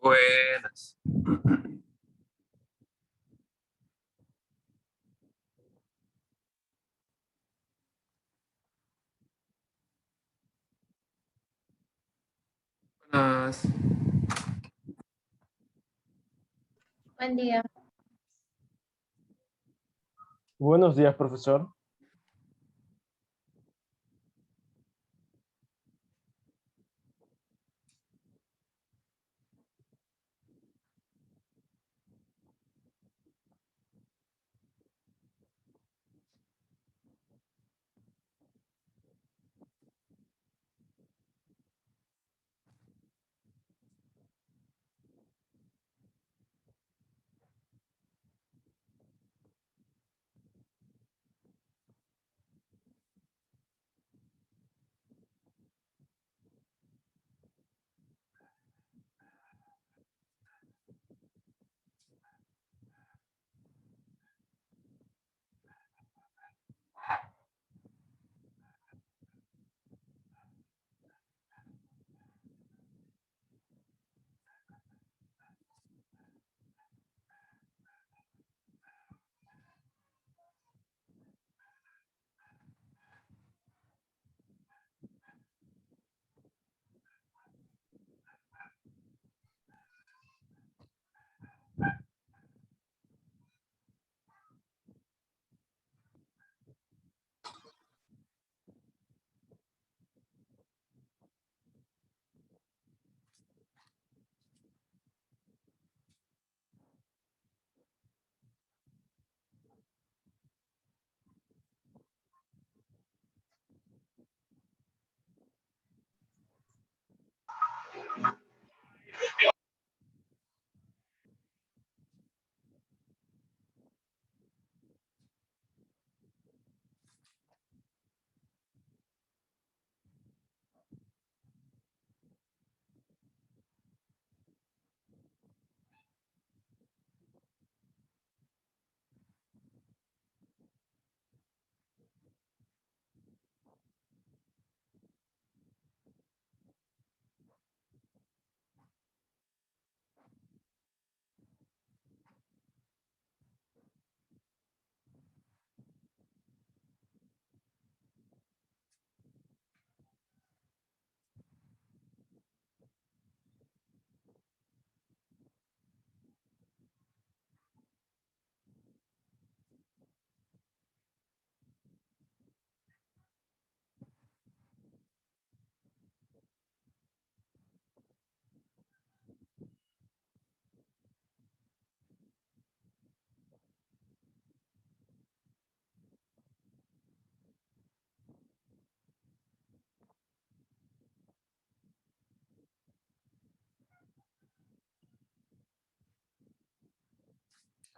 Buenas. Buenas. Buen día. Buenos días, profesor.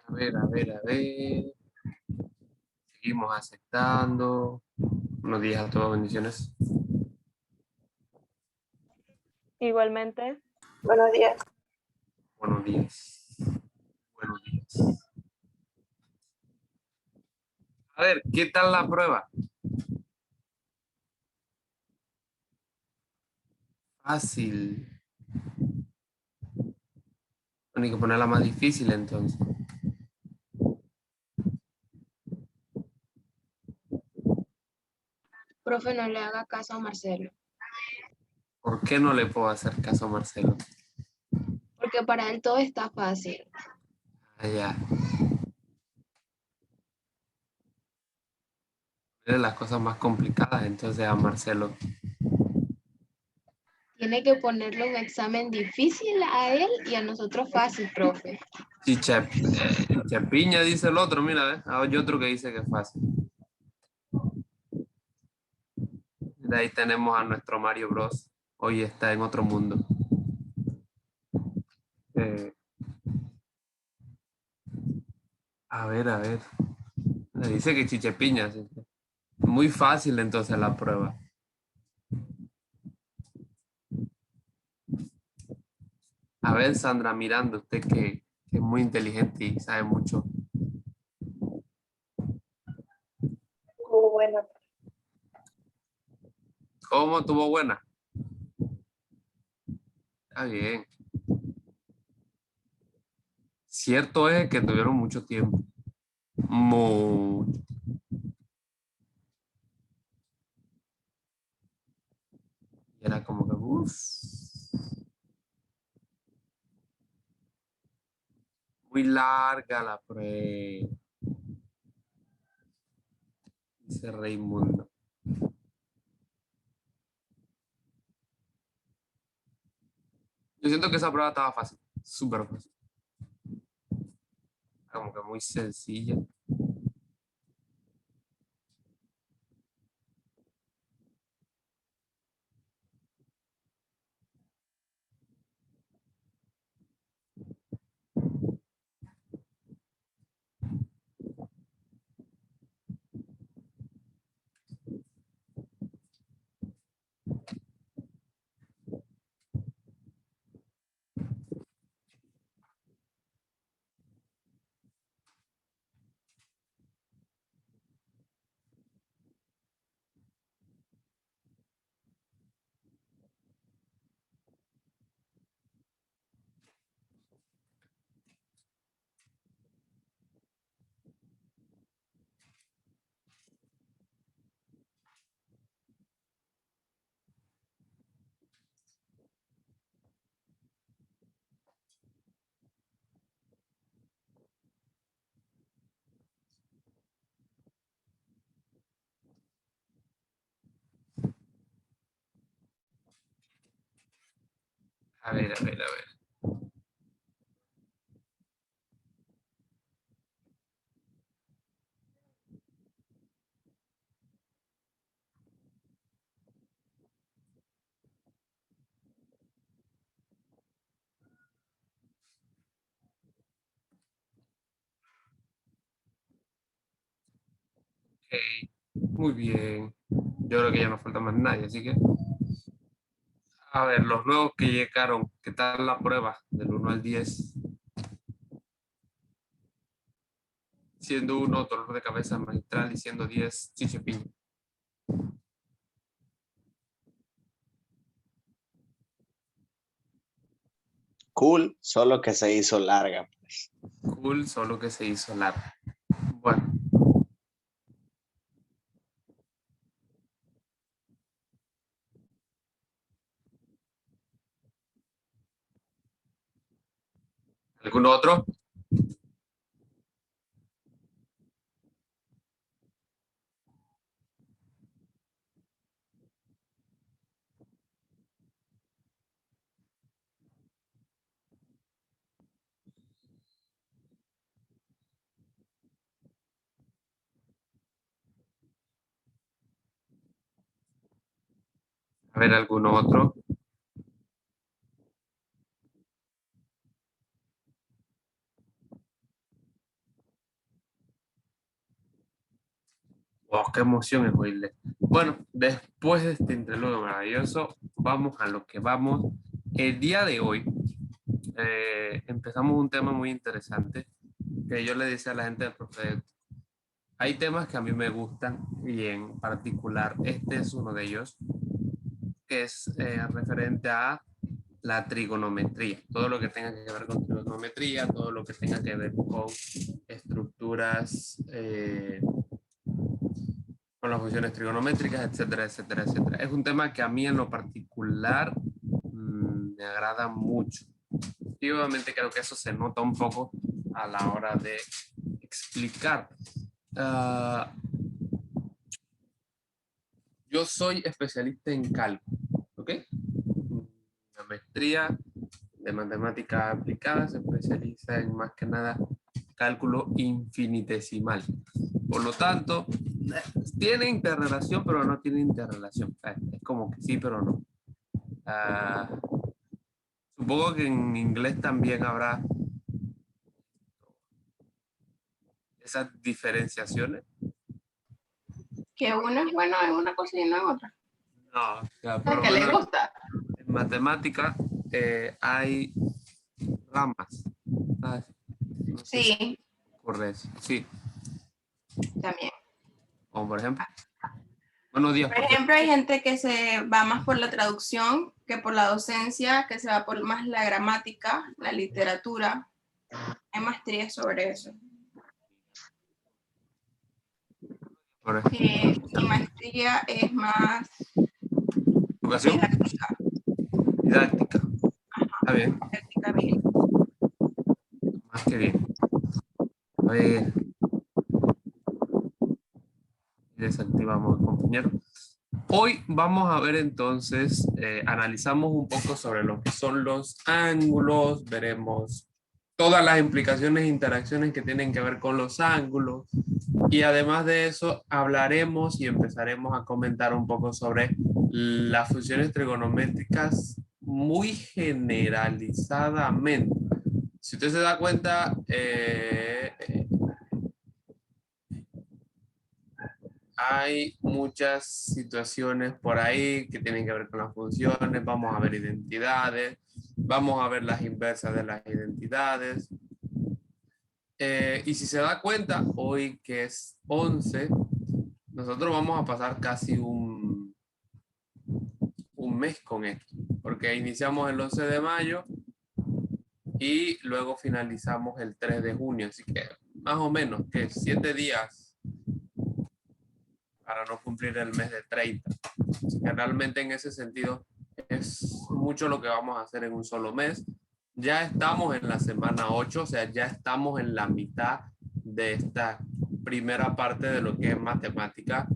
A ver. Seguimos aceptando. Buenos días a todos, bendiciones. Igualmente. Buenos días. Buenos días. Buenos días. A ver, ¿qué tal la prueba? Fácil. Hay que ponerla más difícil entonces. Profe, no le haga caso a Marcelo, ¿Por qué no le puedo hacer caso a Marcelo? porque para él todo está fácil. Allá. Las cosas más complicadas entonces a Marcelo. Tiene que ponerle un examen difícil a él y a nosotros fácil, profe. Chepiña dice el otro, mira, hay otro que dice que es fácil. De ahí tenemos a nuestro Mario Bros. Hoy está en otro mundo. Eh, a ver. Dice que Chichepiña. Sí. Muy fácil entonces la prueba. A ver, Sandra Miranda, usted que es muy inteligente y sabe mucho. Muy buena. ¿Cómo tuvo buena? Está bien. Cierto es que tuvieron mucho tiempo. Mucho. Y era como que, uff. Muy larga la prueba. Dice Raimundo. Yo siento que esa prueba estaba fácil. Súper fácil. Como que muy sencilla. A ver, a ver, a ver. Ok, muy bien. Yo creo que ya no falta más nadie, así que... A ver, los nuevos que llegaron, ¿qué tal la prueba? Del 1 al 10. Siendo 1 dolor de cabeza magistral y siendo 10 chichipiña. Cool, solo que se hizo larga. Cool, solo que se hizo larga. Bueno. ¿Algún otro? A ver, ¿algún otro? Oh, qué emoción es oírle. Bueno, después de este interludio maravilloso, vamos a lo que vamos. El día de hoy empezamos un tema muy interesante que yo le decía a la gente del profe. Hay temas que a mí me gustan y en particular este es uno de ellos, que es referente a la trigonometría. Todo lo que tenga que ver con trigonometría, todo lo que tenga que ver con estructuras, con las funciones trigonométricas, etcétera, etcétera, etcétera. Es un tema que a mí en lo particular me agrada mucho. Y obviamente creo que eso se nota un poco a la hora de explicar. Yo soy especialista en cálculo, ¿ok? La maestría de matemáticas aplicadas se especializa en más que nada cálculo infinitesimal. Por lo tanto, tiene interrelación, pero no tiene interrelación. Es como que sí, pero no. Supongo que en inglés también habrá esas diferenciaciones. Que uno es bueno en una cosa y no en otra. No, o sea, por ¿A lo que le menos gusta? en matemática hay ramas. ¿Sabes? No sé si Sí, ocurre eso. Sí, también. como por ejemplo. Buenos días, Por ejemplo, hay gente que se va más por la traducción que por la docencia, que se va por más la gramática, la literatura. Hay maestría sobre eso. Por Mi maestría es más educación didáctica. didáctica. Está bien, Didáctica bien. más que bien. A ver. Desactivamos, compañero. Hoy vamos a ver entonces, analizamos un poco sobre lo que son los ángulos, veremos todas las implicaciones e interacciones que tienen que ver con los ángulos y además de eso hablaremos y empezaremos a comentar un poco sobre las funciones trigonométricas muy generalizadamente. Si usted se da cuenta, hay muchas situaciones por ahí que tienen que ver con las funciones. Vamos a ver identidades, vamos a ver las inversas de las identidades. Y si se da cuenta, hoy que es 11, nosotros vamos a pasar casi un mes con esto, porque iniciamos el 11 de mayo y luego finalizamos el 3 de junio, así que más o menos que 7 días para no cumplir el mes de 30. Así que realmente en ese sentido es mucho lo que vamos a hacer en un solo mes. Ya estamos en la semana 8, o sea, ya estamos en la mitad de esta primera parte de lo que es matemática.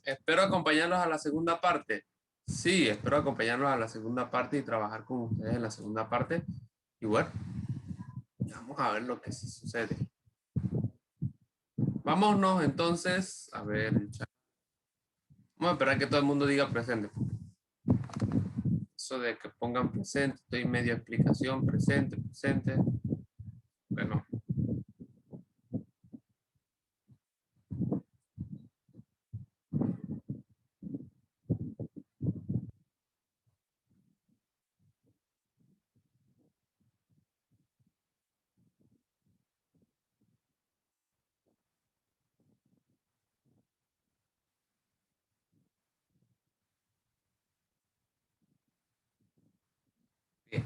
Espero acompañarlos a la segunda parte. Sí, espero acompañarlos a la segunda parte y trabajar con ustedes en la segunda parte. Y bueno, vamos a ver lo que sí sucede. Vámonos entonces, a ver, vamos a esperar que todo el mundo diga presente. Eso de que pongan presente, estoy medio explicación, presente. Bueno. Bien.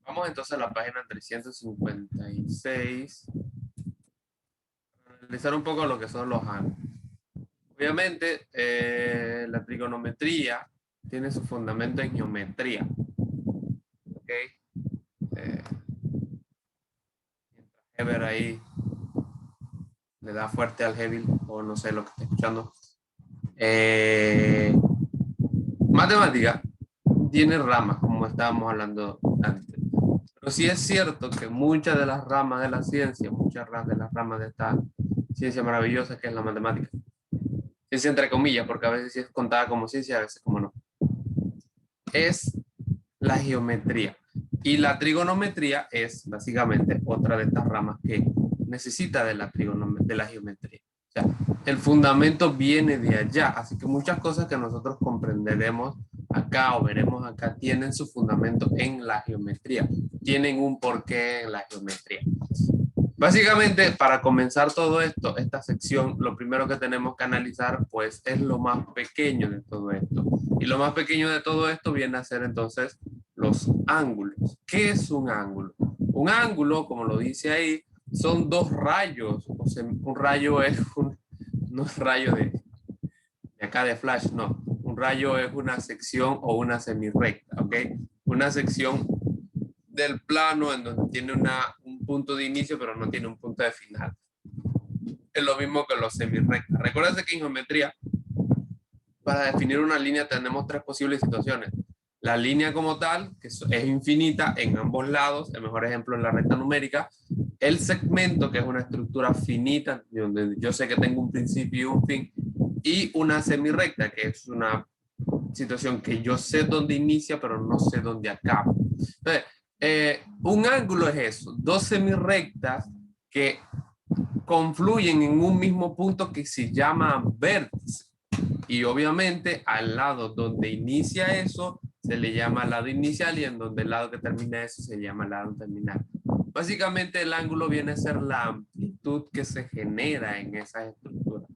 Vamos entonces a la página 356. Analizar un poco lo que son los ángulos. Obviamente, la trigonometría tiene su fundamento en geometría. ¿Ok? Heber ahí le da fuerte al Hegel, o no sé lo que está escuchando. Matemática tiene ramas, como estábamos hablando antes. Pero sí es cierto que muchas de las ramas de la ciencia, muchas de las ramas de esta ciencia maravillosa que es la matemática, ciencia entre comillas, porque a veces sí es contada como ciencia, a veces como no, es la geometría. Y la trigonometría es básicamente otra de estas ramas que necesita de la geometría. O sea, el fundamento viene de allá, así que muchas cosas que nosotros comprenderemos acá o veremos acá tienen su fundamento en la geometría, tienen un porqué en la geometría. Básicamente, para comenzar todo esto, esta sección, lo primero que tenemos que analizar, pues, es lo más pequeño de todo esto. Y lo más pequeño de todo esto viene a ser, entonces, los ángulos. ¿Qué es un ángulo? Un ángulo, como lo dice ahí, son dos rayos. O sea, un rayo es no es rayo de acá de flash, no. Un rayo es una sección o una semirrecta, ¿ok? Una sección del plano en donde tiene un punto de inicio pero no tiene un punto de final. Es lo mismo que los semirrectas. Recuerden que en geometría, para definir una línea tenemos tres posibles situaciones. La línea como tal, que es infinita en ambos lados, el mejor ejemplo es la recta numérica. El segmento, que es una estructura finita, donde yo sé que tengo un principio y un fin. Y una semirrecta, que es una situación que yo sé dónde inicia, pero no sé dónde acaba. Entonces, un ángulo es eso, dos semirrectas que confluyen en un mismo punto que se llama vértice. Y obviamente al lado donde inicia eso se le llama lado inicial y en donde el lado que termina eso se llama lado terminal. Básicamente el ángulo viene a ser la amplitud que se genera en esa estructura.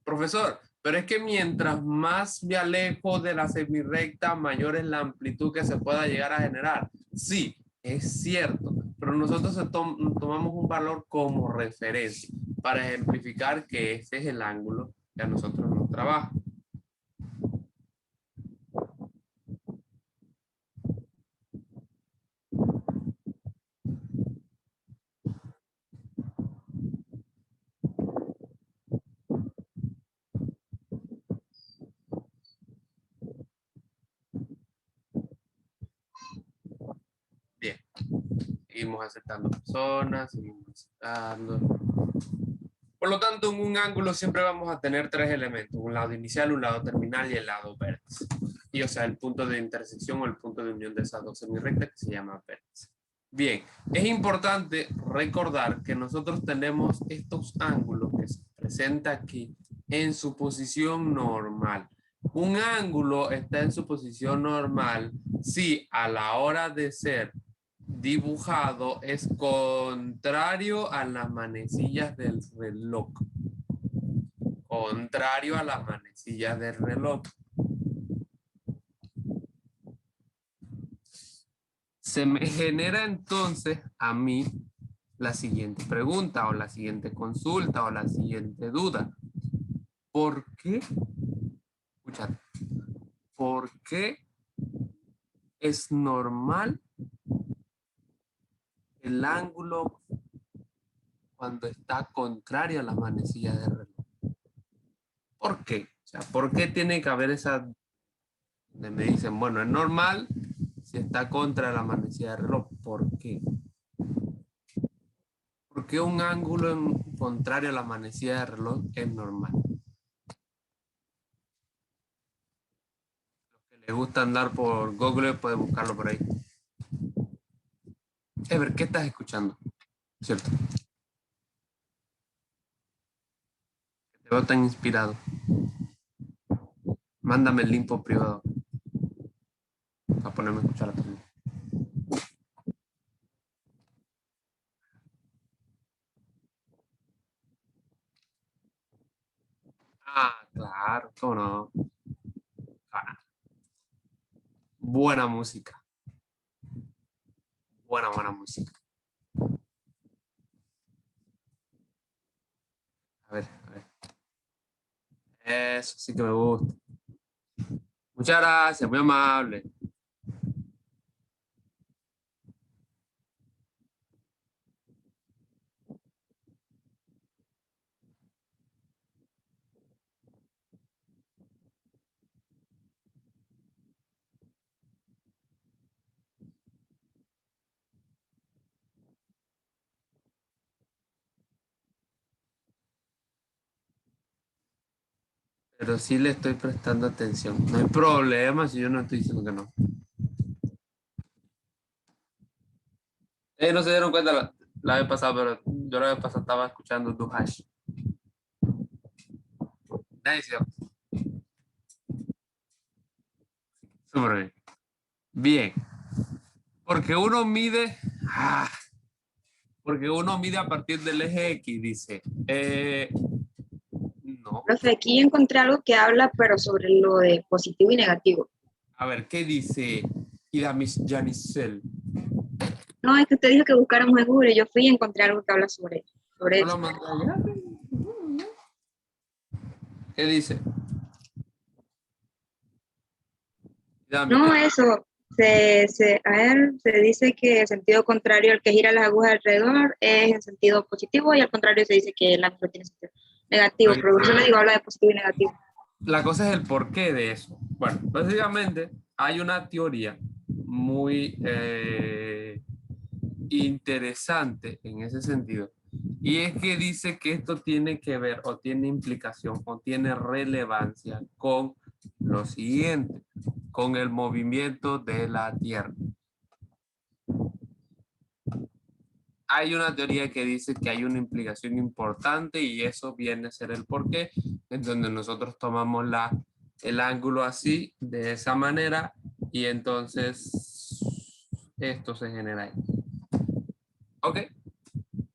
Profesor, pero es que mientras más me alejo de la semirrecta, mayor es la amplitud que se pueda llegar a generar. Sí, es cierto, pero nosotros tomamos un valor como referencia para ejemplificar que ese es el ángulo que a nosotros nos trabaja. Bien, seguimos aceptando personas, seguimos aceptando. Por lo tanto, en un ángulo siempre vamos a tener tres elementos, un lado inicial, un lado terminal y el lado vértice. Y o sea, el punto de intersección o el punto de unión de esas dos semirrectas que se llama vértice. Bien, es importante recordar que nosotros tenemos estos ángulos que se presentan aquí en su posición normal. Un ángulo está en su posición normal si a la hora de ser dibujado es contrario a las manecillas del reloj. Contrario a las manecillas del reloj. Se me genera entonces a mí la siguiente pregunta o la siguiente consulta o la siguiente duda. ¿Por qué? Escuchad. ¿Por qué es normal el ángulo cuando está contrario a las manecillas del reloj? ¿Por qué? O sea, ¿por qué tiene que haber esa... donde me dicen, bueno, es normal si está contra la manecilla del reloj? ¿Por qué? ¿Por qué un ángulo contrario a la manecilla del reloj es normal? Los que les gusta andar por Google pueden buscarlo por ahí. Ever, ¿qué estás escuchando? ¿Cierto? Te veo tan inspirado. Mándame el link por privado. Para ponerme a escuchar también. Ah, claro, cómo no. Ah, buena música. Buena música. A ver. Eso sí que me gusta. Muchas gracias, muy amable. Pero sí le estoy prestando atención. No hay problema si yo no estoy diciendo que no. No se dieron cuenta la vez pasada, pero yo la vez pasada estaba escuchando Du Hash. Nadie se dio. Súper bien. Bien. Porque uno mide... porque uno mide a partir del eje X, dice. No. Profe, aquí encontré algo que habla, pero sobre lo de positivo y negativo. A ver, ¿qué dice Miss Janicel? No, es que usted dijo que buscáramos en Google y yo fui y encontré algo que habla sobre ¿No eso. lo mandé allá? ¿Qué dice? No, eso. A ver, se dice que el sentido contrario al que gira las agujas alrededor es en sentido positivo y al contrario se dice que el ángulo tiene sentido negativo, pero por eso le digo, habla de positivo y negativo. La cosa es el porqué de eso. Bueno, básicamente hay una teoría muy interesante en ese sentido. Y es que dice que esto tiene que ver o tiene implicación o tiene relevancia con lo siguiente, con el movimiento de la Tierra. Hay una teoría que dice que hay una implicación importante y eso viene a ser el porqué, en donde nosotros tomamos el ángulo así, de esa manera, y entonces esto se genera ahí. ¿Ok?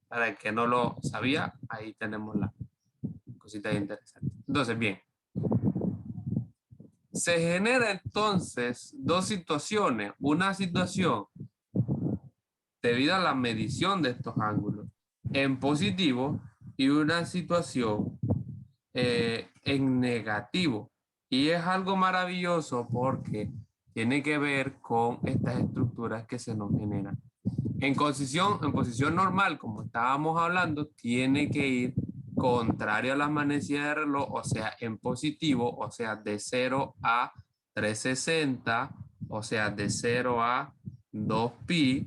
Para el que no lo sabía, ahí tenemos la cosita interesante. Entonces, bien. Se genera entonces dos situaciones. Una situación debido a la medición de estos ángulos en positivo y una situación en negativo. Y es algo maravilloso porque tiene que ver con estas estructuras que se nos generan. En posición normal, como estábamos hablando, tiene que ir contrario a la manecilla de reloj, o sea, en positivo, o sea, de 0 a 360, o sea, de 0 a 2pi.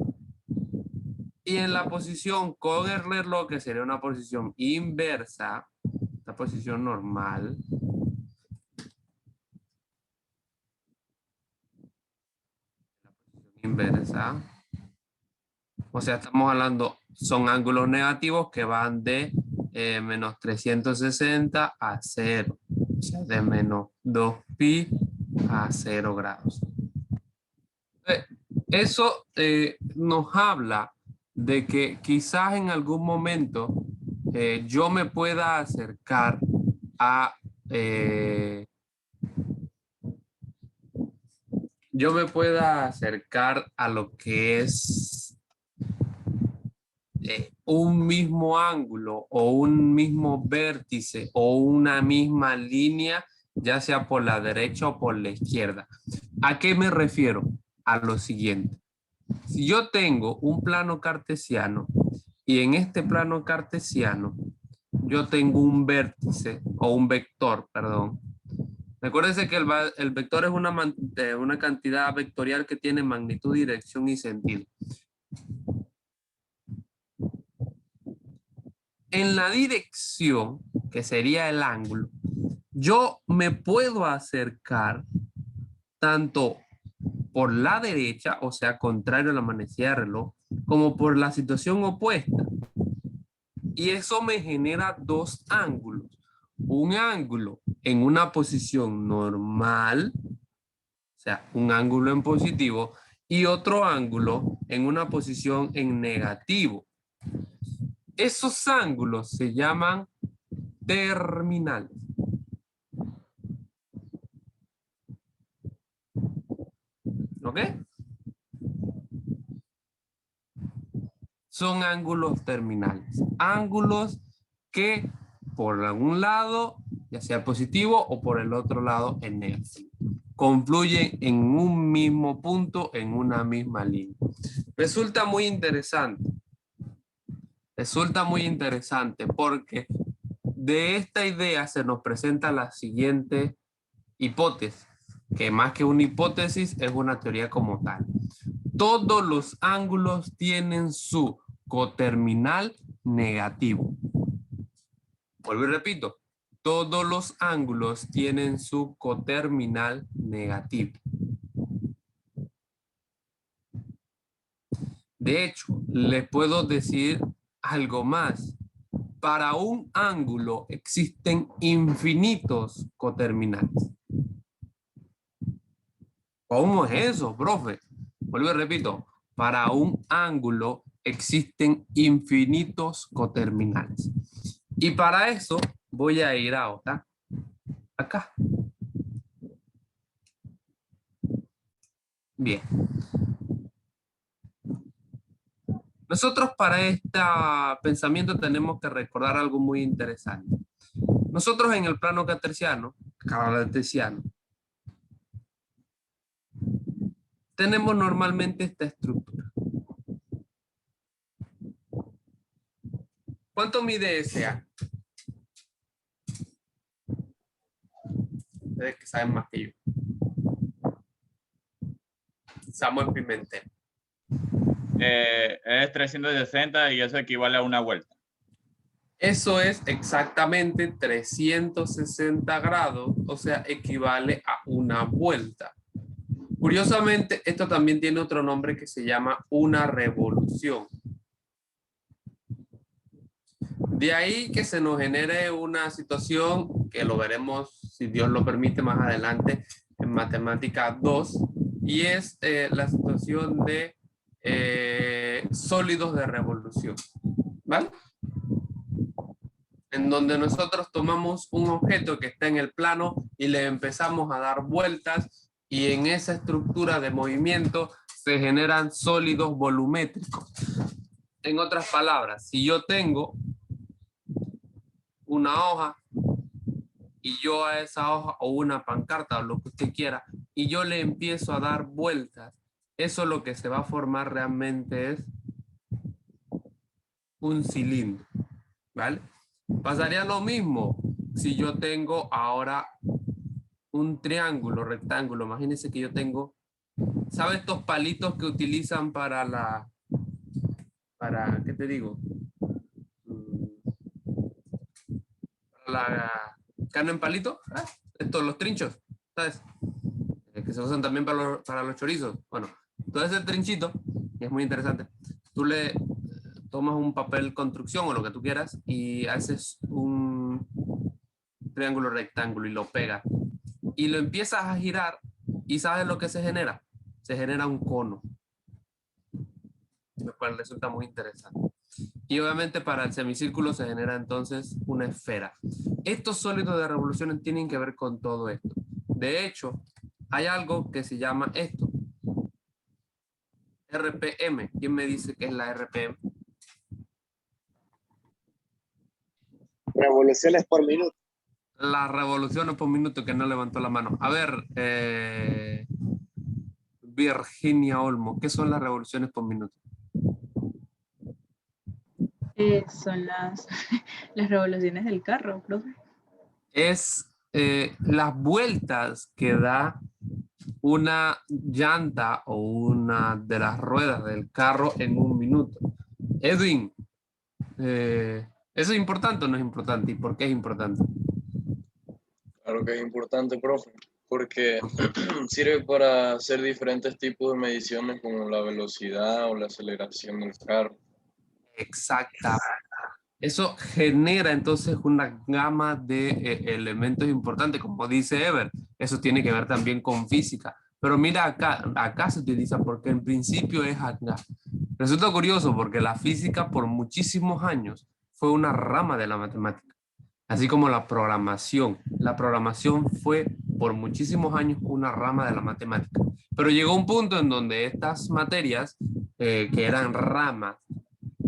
Y en la posición con el reloj, que sería una posición inversa, esta posición normal, inversa, o sea, estamos hablando, son ángulos negativos que van de menos 360 a 0, o sea, de menos 2pi a 0 grados. Eso nos habla de que quizás en algún momento yo me pueda acercar a lo que es un mismo ángulo o un mismo vértice o una misma línea, ya sea por la derecha o por la izquierda. ¿A qué me refiero? A lo siguiente. Si yo tengo un plano cartesiano y en este plano cartesiano yo tengo un vértice o un vector, perdón. Recuérdense que el vector es una cantidad vectorial que tiene magnitud, dirección y sentido. En la dirección, que sería el ángulo, yo me puedo acercar tanto por la derecha, o sea, contrario a la manecilla de reloj, como por la situación opuesta. Y eso me genera dos ángulos. Un ángulo en una posición normal, o sea, un ángulo en positivo, y otro ángulo en una posición en negativo. Esos ángulos se llaman terminales. ¿Ok? Son ángulos terminales. Ángulos que por algún lado, ya sea positivo o por el otro lado en negativo, confluyen en un mismo punto, en una misma línea. Resulta muy interesante. Resulta muy interesante porque de esta idea se nos presenta la siguiente hipótesis, que más que una hipótesis es una teoría como tal. Todos los ángulos tienen su coterminal negativo. Vuelvo y repito, todos los ángulos tienen su coterminal negativo. De hecho, les puedo decir algo más. Para un ángulo existen infinitos coterminales. ¿Cómo es eso, profe? Vuelvo y repito, para un ángulo existen infinitos coterminales. Y para eso voy a ir ahora acá. Bien. Nosotros para este pensamiento tenemos que recordar algo muy interesante. Nosotros en el plano cartesiano, tenemos normalmente esta estructura. ¿Cuánto mide SA? Ustedes que saben más que yo. Samuel Pimentel. Es 360 y eso equivale a una vuelta. Eso es exactamente 360 grados, o sea, equivale a una vuelta. Curiosamente, esto también tiene otro nombre que se llama una revolución. De ahí que se nos genere una situación que lo veremos, si Dios lo permite, más adelante en Matemática 2, y es la situación de sólidos de revolución. ¿Vale? en donde nosotros tomamos un objeto que está en el plano y le empezamos a dar vueltas, y en esa estructura de movimiento se generan sólidos volumétricos. En otras palabras, si yo tengo una hoja y yo a esa hoja, o una pancarta o lo que usted quiera, y yo le empiezo a dar vueltas, eso lo que se va a formar realmente es un cilindro, ¿vale? Pasaría lo mismo si yo tengo ahora un triángulo, rectángulo. Imagínense que yo tengo, ¿sabe estos palitos que utilizan para ¿qué te digo? Para la carne en palito, ¿eh? Estos, los trinchos, ¿sabes? Que se usan también para los chorizos. Bueno, todo ese trinchito, que es muy interesante, tú le tomas un papel construcción o lo que tú quieras y haces un triángulo rectángulo y lo pegas. Y lo empiezas a girar y ¿sabes lo que se genera? Se genera un cono, lo cual resulta muy interesante. Y obviamente para el semicírculo se genera entonces una esfera. Estos sólidos de revoluciones tienen que ver con todo esto. De hecho, hay algo que se llama esto. RPM. ¿Quién me dice qué es la RPM? Revoluciones por minuto. Las revoluciones por minuto, que no levantó la mano. A ver, Virginia Olmo, ¿qué son las revoluciones por minuto? Son las revoluciones del carro, profe. Es las vueltas que da una llanta o una de las ruedas del carro en un minuto. Edwin, ¿eso es importante o no es importante? ¿Y por qué es importante? Claro que es importante, profe, porque sirve para hacer diferentes tipos de mediciones como la velocidad o la aceleración del carro. Exactamente. Eso genera entonces una gama de elementos importantes, como dice Ever. Eso tiene que ver también con física. Pero mira, acá se utiliza porque en principio es acá. Resulta curioso porque la física por muchísimos años fue una rama de la matemática. Así como la programación. La programación fue por muchísimos años una rama de la matemática. Pero llegó un punto en donde estas materias, que eran ramas,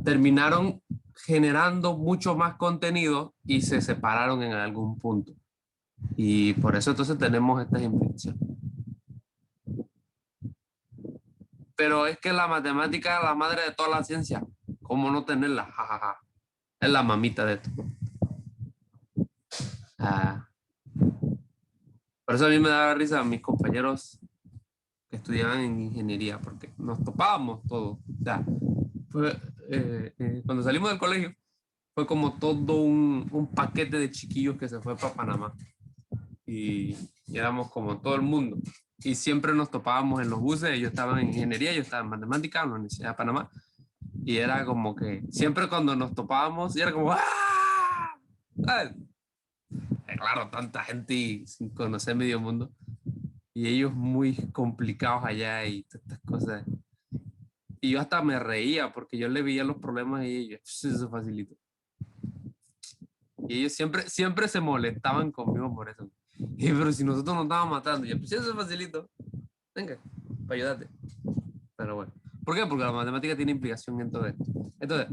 terminaron generando mucho más contenido y se separaron en algún punto. Y por eso entonces tenemos estas implicaciones. Pero es que la matemática es la madre de toda la ciencia. ¿Cómo no tenerla? Ja, ja, ja. Es la mamita de esto. Por eso a mí me daba risa a mis compañeros que estudiaban en ingeniería, porque nos topábamos todos. O sea, cuando salimos del colegio, fue como todo un paquete de chiquillos que se fue para Panamá. Y éramos como todo el mundo. Y siempre nos topábamos en los buses. Ellos estaban en ingeniería, yo estaba en matemática en la Universidad de Panamá. Y era como que siempre cuando nos topábamos, y era como ¡ah! ¿Sabes? Claro, tanta gente sin conocer medio mundo. Y ellos muy complicados allá y todas estas cosas. Y yo hasta me reía porque yo le veía los problemas y ellos, eso facilito. Y ellos siempre se molestaban conmigo por eso. Y, pero si nosotros nos estábamos matando, yo, pues eso es facilito. Venga, para ayudarte. Pero bueno. ¿Por qué? Porque la matemática tiene implicación en todo esto. Entonces,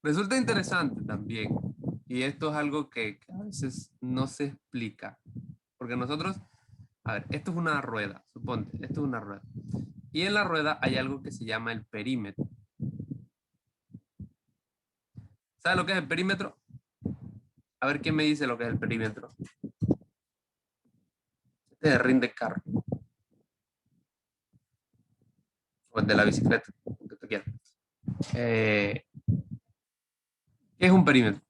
resulta interesante también. Y esto es algo que a veces no se explica. Porque nosotros, a ver, esto es una rueda, suponte, esto es una rueda. Y en la rueda hay algo que se llama el perímetro. ¿Sabe lo que es el perímetro? A ver quién me dice lo que es el perímetro. Este es el rin del carro. O el de la bicicleta, lo que tú quieras. ¿Qué es un perímetro?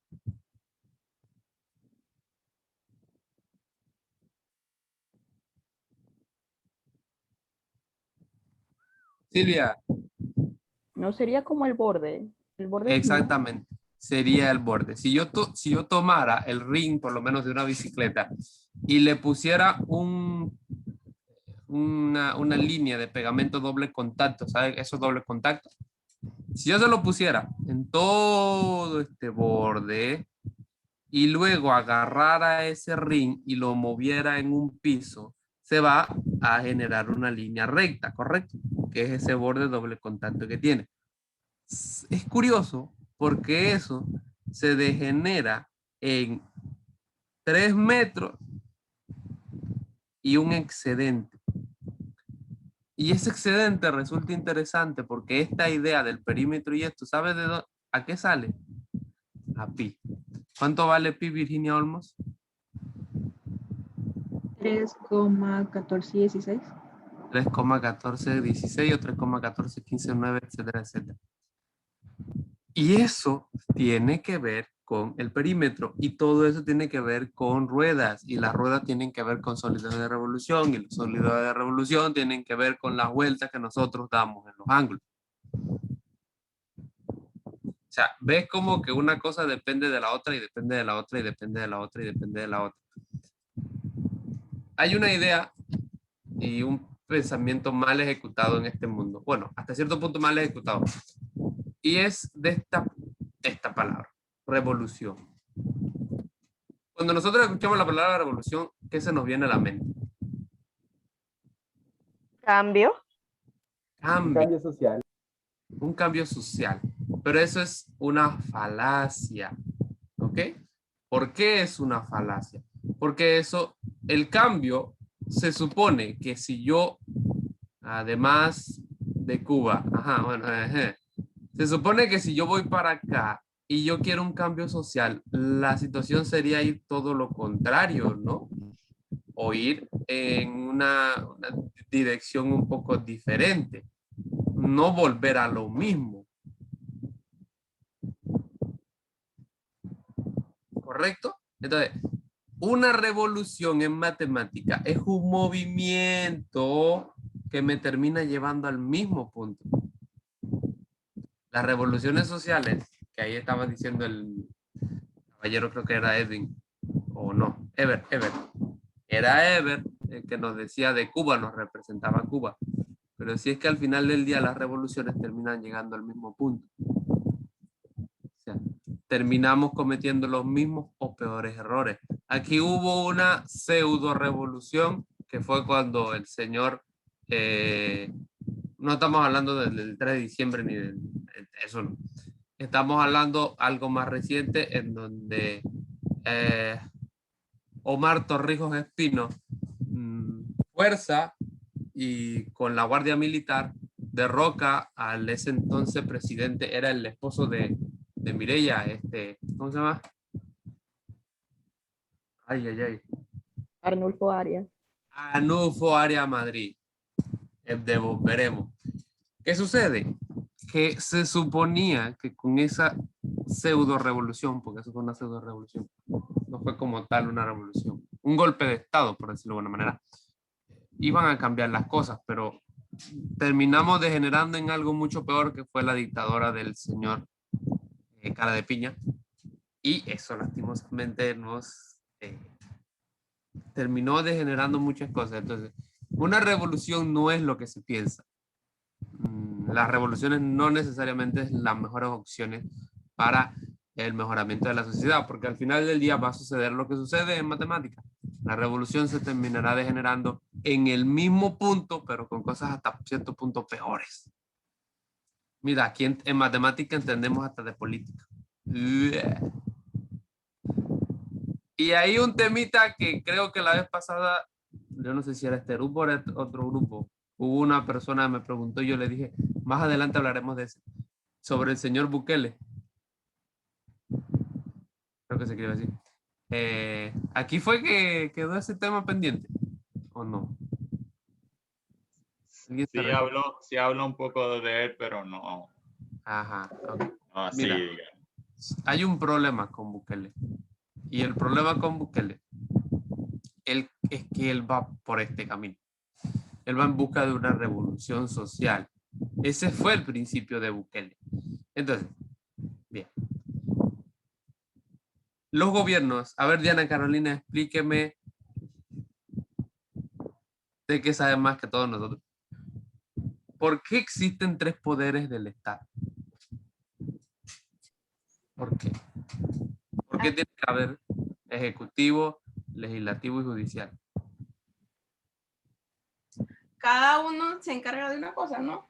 Silvia. No sería como el borde. El borde. Exactamente. Sería el borde. Si yo tomara el ring, por lo menos de una bicicleta, y le pusiera una línea de pegamento doble contacto, ¿sabes? Esos dobles contactos. Si yo se lo pusiera en todo este borde y luego agarrara ese ring y lo moviera en un piso, se va a generar una línea recta, ¿correcto? Que es ese borde doble contacto que tiene. Es curioso porque eso se degenera en 3 metros y un excedente. Y ese excedente resulta interesante porque esta idea del perímetro y esto, ¿sabes de dónde, a qué sale? A pi. ¿Cuánto vale pi, Virginia Olmos? 3,1416. 3,1416 o 3,1415,9, etcétera, etcétera. Y eso tiene que ver con el perímetro y todo eso tiene que ver con ruedas y las ruedas tienen que ver con sólidos de revolución y los sólidos de revolución tienen que ver con las vueltas que nosotros damos en los ángulos. O sea, ves como que una cosa depende de la otra y depende de la otra y depende de la otra y depende de la otra. Hay una idea y un pensamiento mal ejecutado en este mundo. Bueno, hasta cierto punto mal ejecutado. Y es de esta palabra, revolución. Cuando nosotros escuchamos la palabra revolución, ¿qué se nos viene a la mente? Cambio. Cambio social. Un cambio social. Pero eso es una falacia. ¿Ok? ¿Por qué es una falacia? Porque eso, el cambio, se supone que si yo, además de Cuba, se supone que si yo voy para acá y yo quiero un cambio social, la situación sería ir todo lo contrario, ¿no? O ir en una dirección un poco diferente. No volver a lo mismo. ¿Correcto? Entonces, una revolución en matemática es un movimiento que me termina llevando al mismo punto. Las revoluciones sociales, que ahí estaba diciendo el caballero, creo que era Edwin, o no, Ever. Era Ever el que nos decía de Cuba, nos representaba Cuba. Pero si es que al final del día las revoluciones terminan llegando al mismo punto. O sea, terminamos cometiendo los mismos o peores errores. Aquí hubo una pseudo revolución que fue cuando el señor, no estamos hablando del 3 de diciembre ni de eso, no. Estamos hablando algo más reciente en donde Omar Torrijos Espino fuerza y con la Guardia Militar derroca al ese entonces presidente, era el esposo de Mireya, ¿cómo se llama? Ay. Arnulfo Arias. Arnulfo Arias Madrid. Veremos. ¿Qué sucede? Que se suponía que con esa pseudo revolución, porque eso fue una pseudo revolución, no fue como tal una revolución, un golpe de estado, por decirlo de alguna manera, iban a cambiar las cosas, pero terminamos degenerando en algo mucho peor, que fue la dictadura del señor Cara de Piña, y eso lastimosamente nos terminó degenerando muchas cosas. Entonces, una revolución no es lo que se piensa. Las revoluciones no necesariamente es las mejores opciones para el mejoramiento de la sociedad, porque al final del día va a suceder lo que sucede en matemáticas. La revolución se terminará degenerando en el mismo punto, pero con cosas hasta cierto punto peores. Mira, aquí en matemática entendemos hasta de política. Y hay un temita que creo que la vez pasada, yo no sé si era este grupo o era otro grupo, hubo una persona que me preguntó y yo le dije, más adelante hablaremos de eso, sobre el señor Bukele. Creo que se quiere decir. Aquí fue que quedó ese tema pendiente, ¿o no? Sí habló un poco de él, pero no. Ajá. Okay. No así, mira, digamos. hay un problema con Bukele. Y el problema con Bukele es que él va por este camino. Él va en busca de una revolución social. Ese fue el principio de Bukele. Entonces, bien. Los gobiernos, a ver, Diana Carolina, explíqueme de qué sabe más que todos nosotros. ¿Por qué existen 3 poderes del Estado? ¿Por qué? ¿Por qué tiene que haber ejecutivo, legislativo y judicial? Cada uno se encarga de una cosa, ¿no?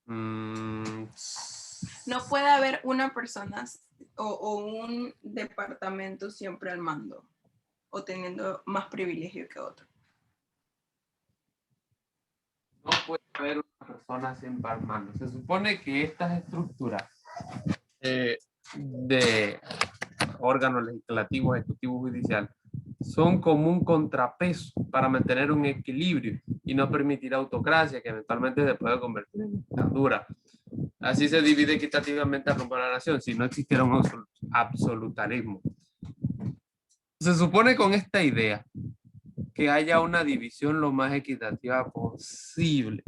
No puede haber una persona o un departamento siempre al mando o teniendo más privilegio que otro. No puede haber una persona siempre al mando. Se supone que estas estructuras de órganos legislativos, ejecutivo, judicial son como un contrapeso para mantener un equilibrio y no permitir autocracia que eventualmente se puede convertir en dictadura. Así se divide equitativamente al rumbo de la nación si no existiera un absolutarismo. Se supone con esta idea que haya una división lo más equitativa posible.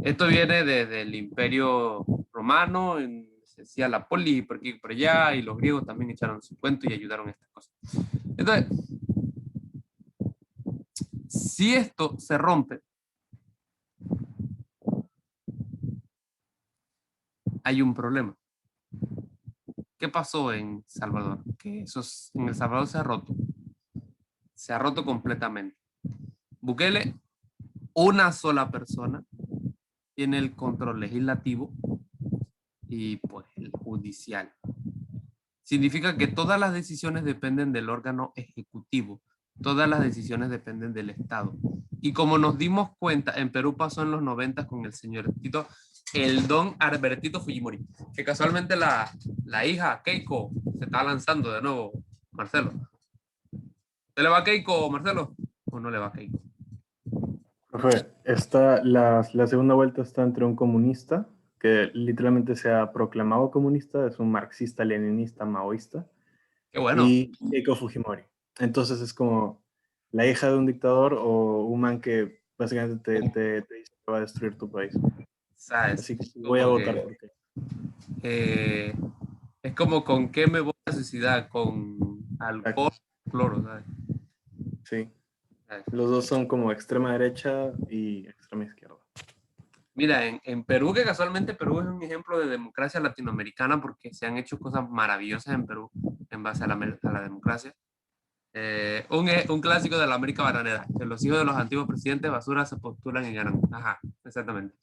Esto viene desde el Imperio Romano, se decía la poli, por aquí y por allá, y los griegos también echaron su cuento y ayudaron a estas cosas. Entonces, si esto se rompe, hay un problema. ¿Qué pasó en Salvador? Que en El Salvador se ha roto. Se ha roto completamente. Bukele, una sola persona, tiene el control legislativo y pues el judicial. Significa que todas las decisiones dependen del órgano ejecutivo. Todas las decisiones dependen del Estado. Y como nos dimos cuenta, en Perú pasó en los 90 con el señor Tito, el don Albertito Fujimori, que casualmente la hija Keiko se está lanzando de nuevo, Marcelo. ¿Se le va a Keiko, Marcelo? ¿O no le va a Keiko? Profe, la segunda vuelta está entre un comunista, que literalmente se ha proclamado comunista, es un marxista-leninista maoísta. Qué bueno. Y Keiko Fujimori. Entonces es como la hija de un dictador o un man que básicamente te dice que va a destruir tu país. ¿Sabes? Así que voy a votar por qué. Es como con qué me voy a suicidar, con alcohol, cloro, ¿sabes? Sí. Los dos son como extrema derecha y extrema izquierda. Mira, en Perú, que casualmente Perú es un ejemplo de democracia latinoamericana porque se han hecho cosas maravillosas en Perú en base a la democracia. Un clásico de la América bananera, que los hijos de los antiguos presidentes basura se postulan y ganan. Ajá, exactamente.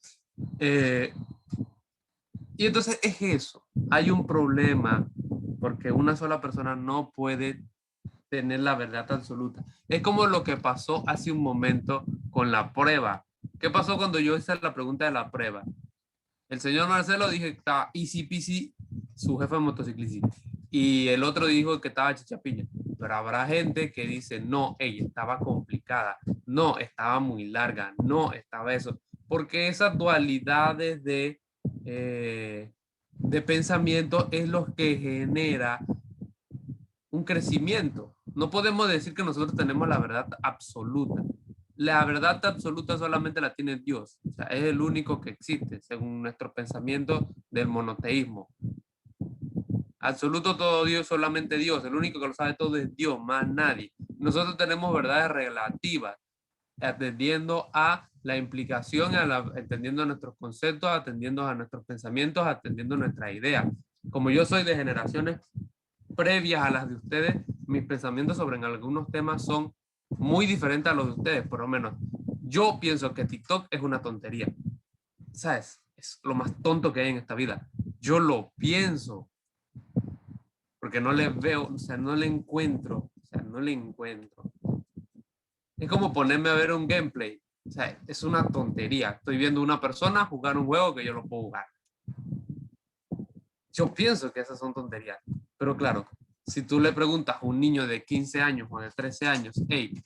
Y entonces es eso. Hay un problema porque una sola persona no puede tener la verdad absoluta. Es como lo que pasó hace un momento con la prueba. ¿Qué pasó cuando yo hice la pregunta de la prueba? El señor Marcelo dijo que estaba easy peasy, su jefe de motociclismo, y el otro dijo que estaba chichapiña. Pero habrá gente que dice, no, ella estaba complicada, no, estaba muy larga, no, estaba eso. Porque esas dualidades de pensamiento es lo que genera un crecimiento. No podemos decir que nosotros tenemos la verdad absoluta. La verdad absoluta solamente la tiene Dios. O sea, es el único que existe, según nuestro pensamiento del monoteísmo. Absoluto todo Dios, solamente Dios. El único que lo sabe todo es Dios, más nadie. Nosotros tenemos verdades relativas, atendiendo a la implicación, entendiendo nuestros conceptos, atendiendo a nuestros pensamientos, atendiendo a nuestras ideas. Como yo soy de generaciones previas a las de ustedes, mis pensamientos sobre algunos temas son muy diferentes a los de ustedes, por lo menos. Yo pienso que TikTok es una tontería. ¿Sabes? Es lo más tonto que hay en esta vida. Yo lo pienso. Porque no le veo, o sea, no le encuentro. Es como ponerme a ver un gameplay. O sea, es una tontería. Estoy viendo una persona jugar un juego que yo lo puedo jugar. Yo pienso que esas son tonterías. Pero claro, si tú le preguntas a un niño de 15 años o de 13 años, hey,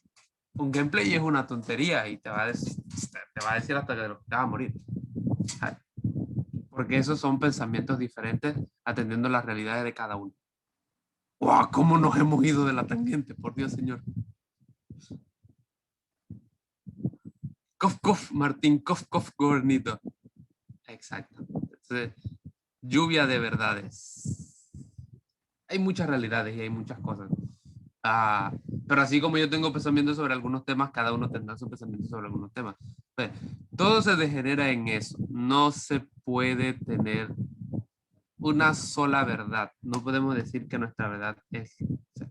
un gameplay es una tontería y te va a decir hasta que te vas a morir. Porque esos son pensamientos diferentes atendiendo las realidades de cada uno. ¡Wow! ¿Cómo nos hemos ido de la tangente? Por Dios, señor. Cof, cof, Martín, cof, cof, gobernito. Exacto. Entonces, lluvia de verdades. Hay muchas realidades y hay muchas cosas. Pero así como yo tengo pensamientos sobre algunos temas, cada uno tendrá su pensamiento sobre algunos temas. Entonces, todo se degenera en eso. No se puede tener una sola verdad. No podemos decir que nuestra verdad es.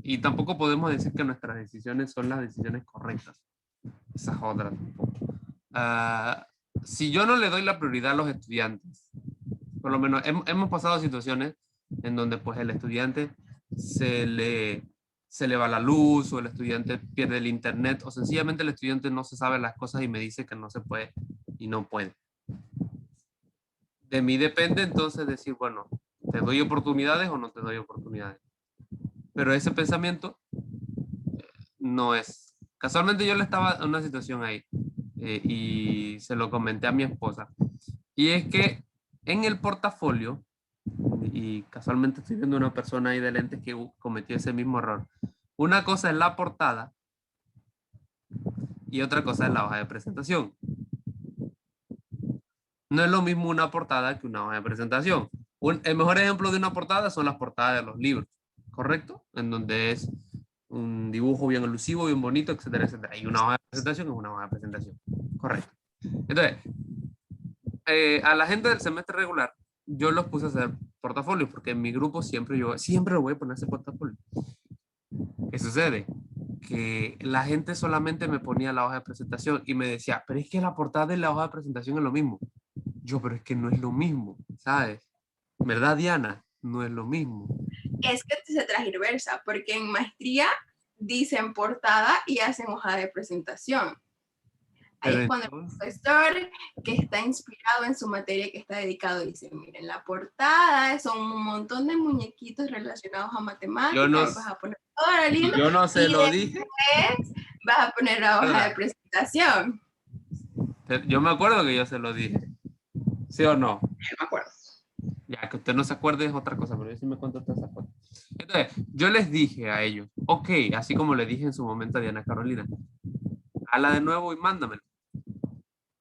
Y tampoco podemos decir que nuestras decisiones son las decisiones correctas. Esa es otra tampoco. Si yo no le doy la prioridad a los estudiantes, por lo menos hemos pasado situaciones en donde pues el estudiante se le va la luz, o el estudiante pierde el internet, o sencillamente el estudiante no se sabe las cosas y me dice que no se puede y no puede. De mí depende entonces decir, bueno, ¿te doy oportunidades o no te doy oportunidades? Pero ese pensamiento no es. Casualmente yo le estaba en una situación ahí y se lo comenté a mi esposa. Y es que en el portafolio, y casualmente estoy viendo una persona ahí de lentes que cometió ese mismo error. Una cosa es la portada y otra cosa es la hoja de presentación. No es lo mismo una portada que una hoja de presentación. El mejor ejemplo de una portada son las portadas de los libros, ¿correcto? En donde es un dibujo bien elusivo, bien bonito, etcétera, etcétera. Y una hoja de presentación es una hoja de presentación, correcto. Entonces, a la gente del semestre regular, yo los puse a hacer portafolios, porque en mi grupo siempre lo voy a poner ese portafolio. ¿Qué sucede? Que la gente solamente me ponía la hoja de presentación y me decía, pero es que la portada y la hoja de presentación es lo mismo. Yo, pero es que no es lo mismo, ¿sabes? ¿Verdad, Diana? No es lo mismo. Es que se transversa, porque en maestría dicen portada y hacen hoja de presentación. Ahí Pero es cuando el profesor que está inspirado en su materia, que está dedicado, dice, miren, la portada son un montón de muñequitos relacionados a matemáticas, vas a poner toda la línea, yo no se y lo dije. vas a poner la hoja de presentación. Yo me acuerdo que yo se lo dije. ¿Sí o no? Yo me acuerdo. Ya, que usted no se acuerde es otra cosa, pero yo sí me cuento usted se acuerda. Entonces, yo les dije a ellos, ok, así como le dije en su momento a Diana Carolina, hala de nuevo y mándamelo.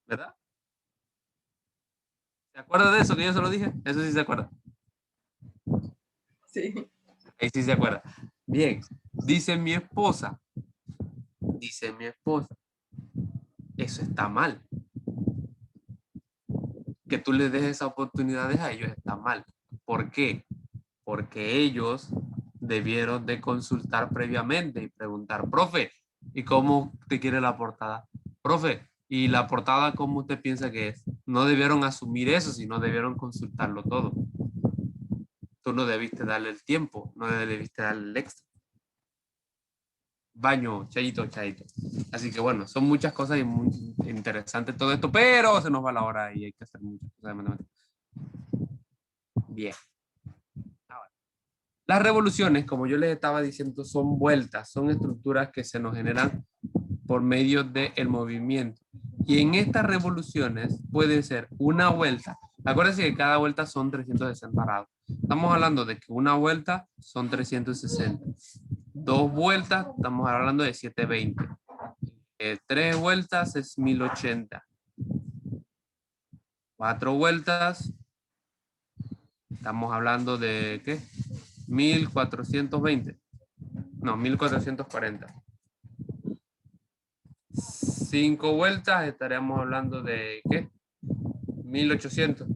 ¿Verdad? ¿Se acuerda de eso que yo se lo dije? Eso sí se acuerda. Sí. Ahí sí se acuerda. Bien, dice mi esposa, eso está mal. Que tú les des esas oportunidades a ellos está mal. ¿Por qué? Porque ellos debieron de consultar previamente y preguntar, profe, ¿y cómo te quiere la portada? Profe, ¿y la portada cómo usted piensa que es? No debieron asumir eso, sino debieron consultarlo todo. Tú no debiste darle el tiempo, no debiste darle el extra. Baño, chayito, chayito. Así que bueno, son muchas cosas y muy interesante todo esto, pero se nos va la hora y hay que hacer muchas cosas de matemáticas. Bien. Ahora, las revoluciones, como yo les estaba diciendo, son vueltas, son estructuras que se nos generan por medio del movimiento. Y en estas revoluciones puede ser una vuelta. Acuérdense que cada vuelta son 360 grados. Estamos hablando de que una vuelta son 360. 2 vueltas, estamos hablando de 720. 3 vueltas es 1080. 4 vueltas, estamos hablando de, ¿qué? 1420. No, 1440. 5 vueltas, estaríamos hablando de, ¿qué? 1800.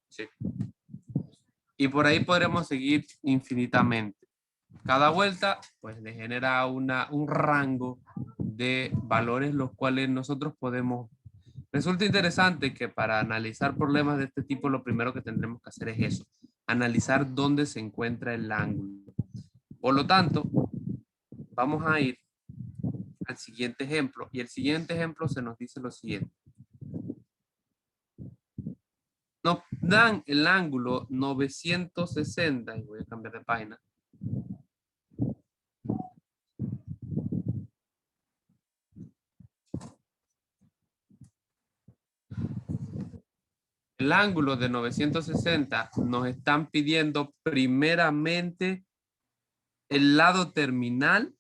Sí. Y por ahí podremos seguir infinitamente. Cada vuelta, pues, le genera un rango de valores los cuales nosotros podemos. Resulta interesante que para analizar problemas de este tipo, lo primero que tendremos que hacer es eso, analizar dónde se encuentra el ángulo. Por lo tanto, vamos a ir al siguiente ejemplo, y el siguiente ejemplo se nos dice lo siguiente. Nos dan el ángulo 960, y voy a cambiar de página. El ángulo de 960 nos están pidiendo primeramente el lado terminal.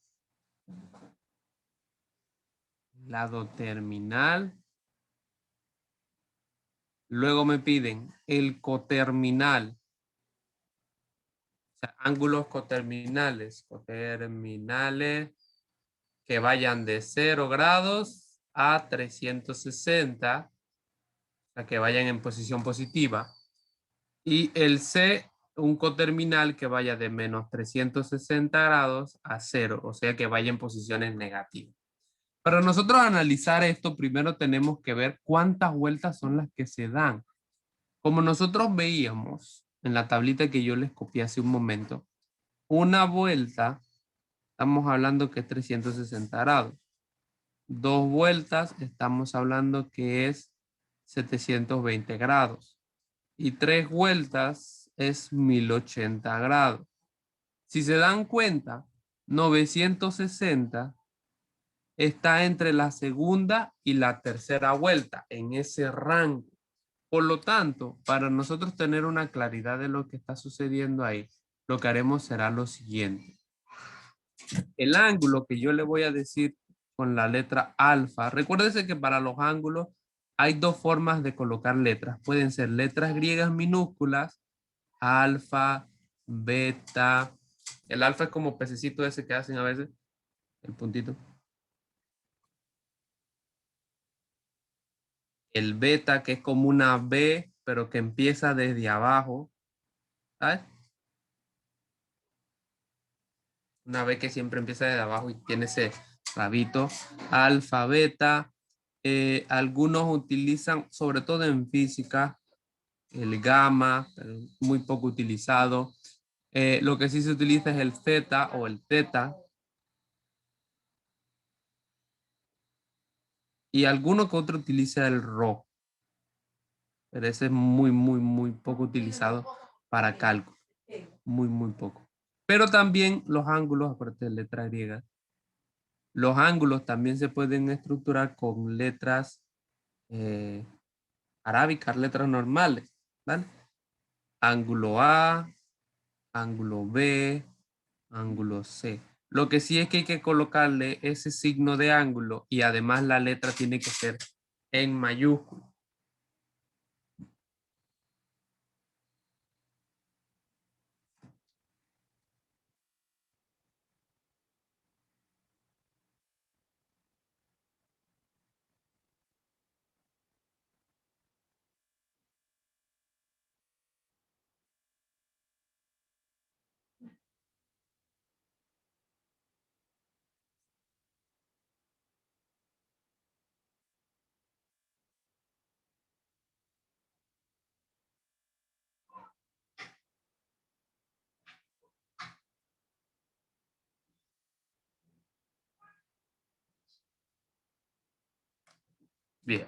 Luego me piden el coterminal. O sea, ángulos coterminales que vayan de 0 grados a 360. o sea, que vayan en posición positiva. Y el C, un coterminal que vaya de menos 360 grados a 0, o sea, que vaya en posiciones negativas. Para nosotros analizar esto, primero tenemos que ver cuántas vueltas son las que se dan. Como nosotros veíamos en la tablita que yo les copié hace un momento, una vuelta, estamos hablando que es 360 grados. 2 vueltas, estamos hablando que es 720 grados. Y 3 vueltas es 1080 grados. Si se dan cuenta, 960 está entre la segunda y la tercera vuelta, en ese rango. Por lo tanto, para nosotros tener una claridad de lo que está sucediendo ahí, lo que haremos será lo siguiente. El ángulo que yo le voy a decir con la letra alfa, recuérdese que para los ángulos hay dos formas de colocar letras. Pueden ser letras griegas minúsculas, alfa, beta. El alfa es como pececito ese que hacen a veces, el puntito. El beta, que es como una B, pero que empieza desde abajo. ¿Sabes? Una B que siempre empieza desde abajo y tiene ese rabito. Alfa, beta. Algunos utilizan, sobre todo en física, el gamma, pero muy poco utilizado. Lo que sí se utiliza es el zeta o el teta. Y alguno que otro utiliza el rho. Pero ese es muy poco utilizado para cálculo. Muy poco. Pero también los ángulos, aparte de letras griegas, los ángulos también se pueden estructurar con letras arábicas, letras normales, ¿vale? Ángulo A, ángulo B, ángulo C. Lo que sí es que hay que colocarle ese signo de ángulo y además la letra tiene que ser en mayúscula. Bien.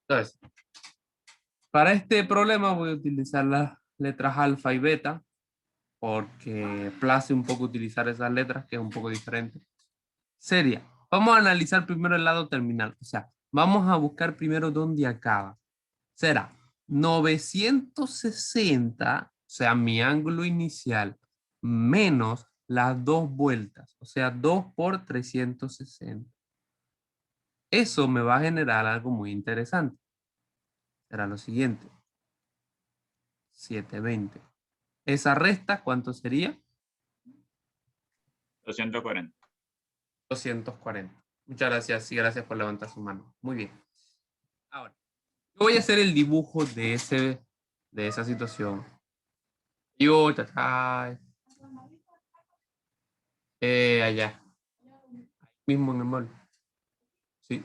Entonces, para este problema voy a utilizar las letras alfa y beta porque place un poco utilizar esas letras, que es un poco diferente. Sería, vamos a analizar primero el lado terminal. O sea, vamos a buscar primero dónde acaba. Será 960, o sea, mi ángulo inicial, menos las 2 vueltas. O sea, 2 por 360. Eso me va a generar algo muy interesante. Será lo siguiente. 720. Esa resta, ¿cuánto sería? 240. 240. Muchas gracias y gracias por levantar su mano. Muy bien. Ahora, yo voy a hacer el dibujo de esa situación. Yo, allá. Ahí mismo en el mall. Sí.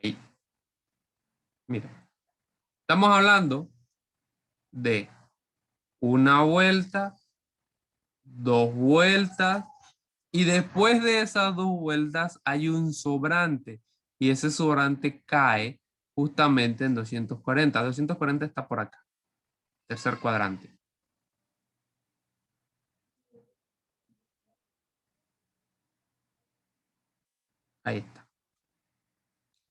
Ahí. Mira. Estamos hablando de una vuelta, 2 vueltas, y después de esas 2 vueltas hay un sobrante, y ese sobrante cae justamente en 240. 240 está por acá, tercer cuadrante. Ahí está.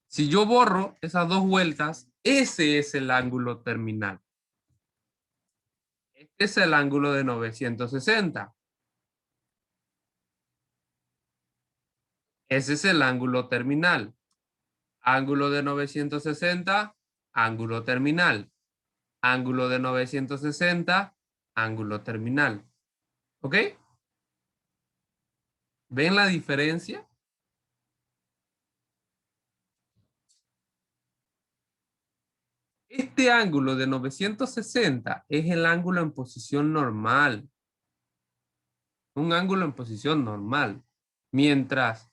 Si yo borro esas 2 vueltas, ese es el ángulo terminal. Este es el ángulo de 960. Ese es el ángulo terminal. Ángulo de 960, ángulo terminal. Ángulo de 960, ángulo terminal. ¿Ok? ¿Ven la diferencia? Este ángulo de 960 es el ángulo en posición normal. Un ángulo en posición normal. Mientras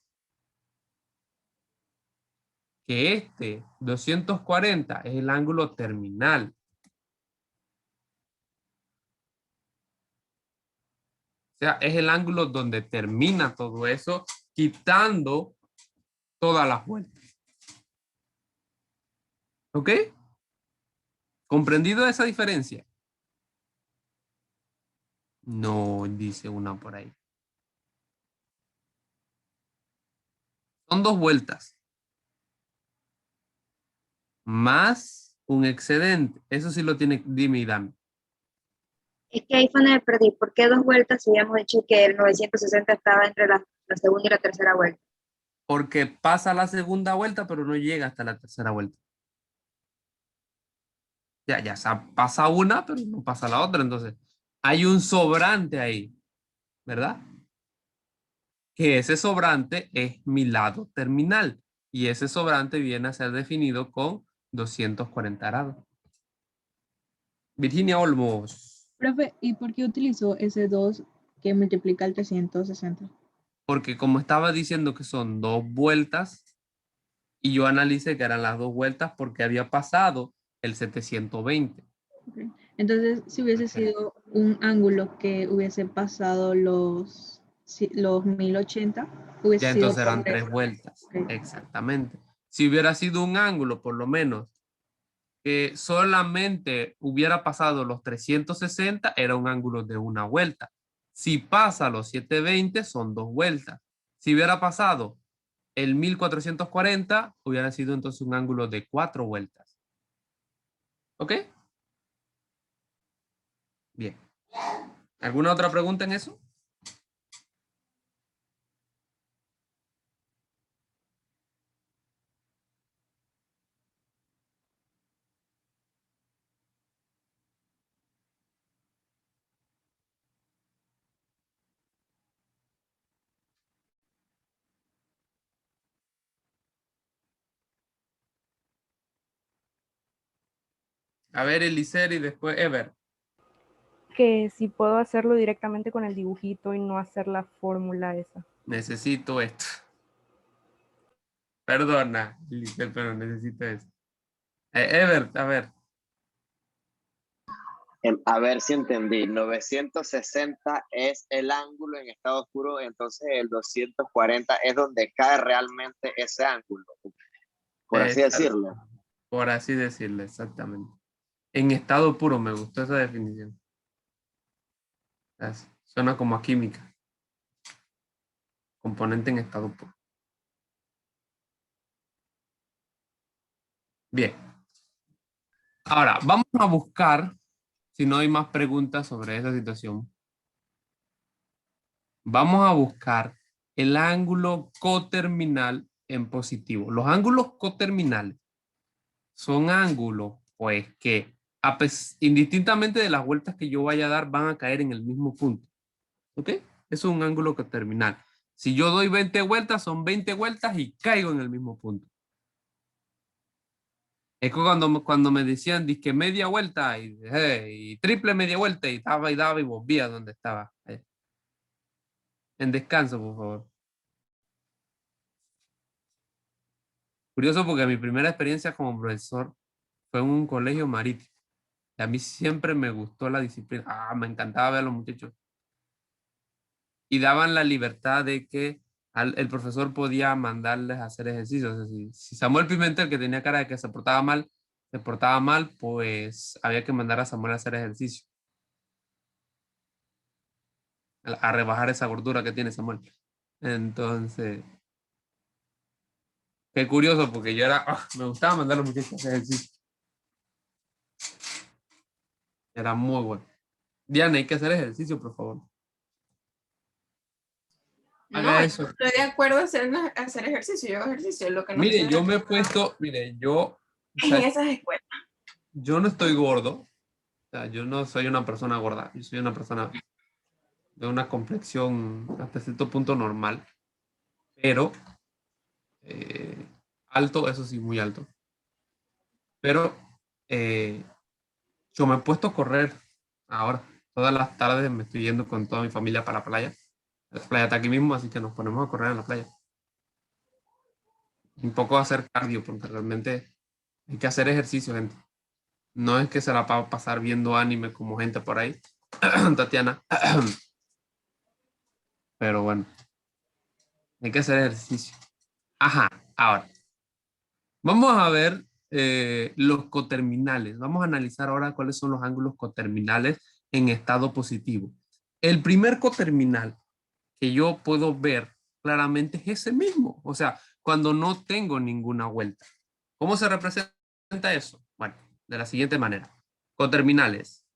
que este 240 es el ángulo terminal. O sea, es el ángulo donde termina todo eso, quitando todas las vueltas. ¿Ok? ¿Comprendido esa diferencia? No, dice una por ahí. Son 2 vueltas. Más un excedente. Eso sí lo tiene, dime y dame. Es que ahí fue donde me perdí. ¿Por qué 2 vueltas si habíamos dicho que el 960 estaba entre la segunda y la tercera vuelta? Porque pasa la segunda vuelta, pero no llega hasta la tercera vuelta. Ya pasa una, pero no pasa la otra. Entonces, hay un sobrante ahí, ¿verdad? Que ese sobrante es mi lado terminal. Y ese sobrante viene a ser definido con 240 grados. Virginia Olmos. Profe, ¿y por qué utilizó ese 2 que multiplica el 360? Porque como estaba diciendo que son 2 vueltas, y yo analicé que eran las 2 vueltas porque había pasado el 720. Okay. Entonces, si hubiese sido un ángulo que hubiese pasado los 1080, hubiese Ya sido entonces eran por 3 vueltas. Okay. Exactamente. Si hubiera sido un ángulo, por lo menos, que solamente hubiera pasado los 360, era un ángulo de 1 vuelta. Si pasa los 720, son 2 vueltas. Si hubiera pasado el 1440, hubiera sido entonces un ángulo de 4 vueltas. ¿Ok? Bien. ¿Alguna otra pregunta en eso? A ver, Elicer y después Ever. Que si puedo hacerlo directamente con el dibujito y no hacer la fórmula esa. Necesito esto. Perdona, Elicer, pero necesito esto. Ever, a ver. A ver si entendí. 960 es el ángulo en estado oscuro, entonces el 240 es donde cae realmente ese ángulo, por así decirlo. Por así decirlo, exactamente. En estado puro, me gustó esa definición. Suena como a química. Componente en estado puro. Bien. Ahora, vamos a buscar, si no hay más preguntas sobre esa situación, vamos a buscar el ángulo coterminal en positivo. Los ángulos coterminales son ángulos, pues, que indistintamente de las vueltas que yo vaya a dar, van a caer en el mismo punto. ¿Ok? Eso es un ángulo coterminal. Si yo doy 20 vueltas, son 20 vueltas y caigo en el mismo punto. Es que cuando me decían disque media vuelta y triple media vuelta y daba y volvía donde estaba. En descanso, por favor. Curioso porque mi primera experiencia como profesor fue en un colegio marítimo. Y a mí siempre me gustó la disciplina. Me encantaba ver a los muchachos. Y daban la libertad de que el profesor podía mandarles a hacer ejercicios. O sea, si Samuel Pimentel, que tenía cara de que se portaba mal, pues había que mandar a Samuel a hacer ejercicio. A rebajar esa gordura que tiene Samuel. Entonces, qué curioso, porque yo me gustaba mandar a los muchachos a hacer ejercicio. Era muy bueno. Diana, hay que hacer ejercicio, por favor. No, estoy de acuerdo en hacer ejercicio. Yo hago ejercicio. Lo que no mire, yo me he puesto, mire, yo... En esas escuelas. Yo no estoy gordo. O sea, yo no soy una persona gorda. Yo soy una persona de una complexión hasta cierto punto normal. Pero alto, eso sí, muy alto. Pero yo me he puesto a correr ahora. Todas las tardes me estoy yendo con toda mi familia para la playa. La playa está aquí mismo, así que nos ponemos a correr en la playa. Un poco a hacer cardio, porque realmente hay que hacer ejercicio, gente. No es que se la va a pasar viendo anime como gente por ahí. Tatiana. Pero bueno. Hay que hacer ejercicio. Ajá, ahora. Vamos a ver los coterminales. Vamos a analizar ahora cuáles son los ángulos coterminales en estado positivo. El primer coterminal que yo puedo ver claramente es ese mismo. O sea, cuando no tengo ninguna vuelta. ¿Cómo se representa eso? Bueno, de la siguiente manera. Coterminales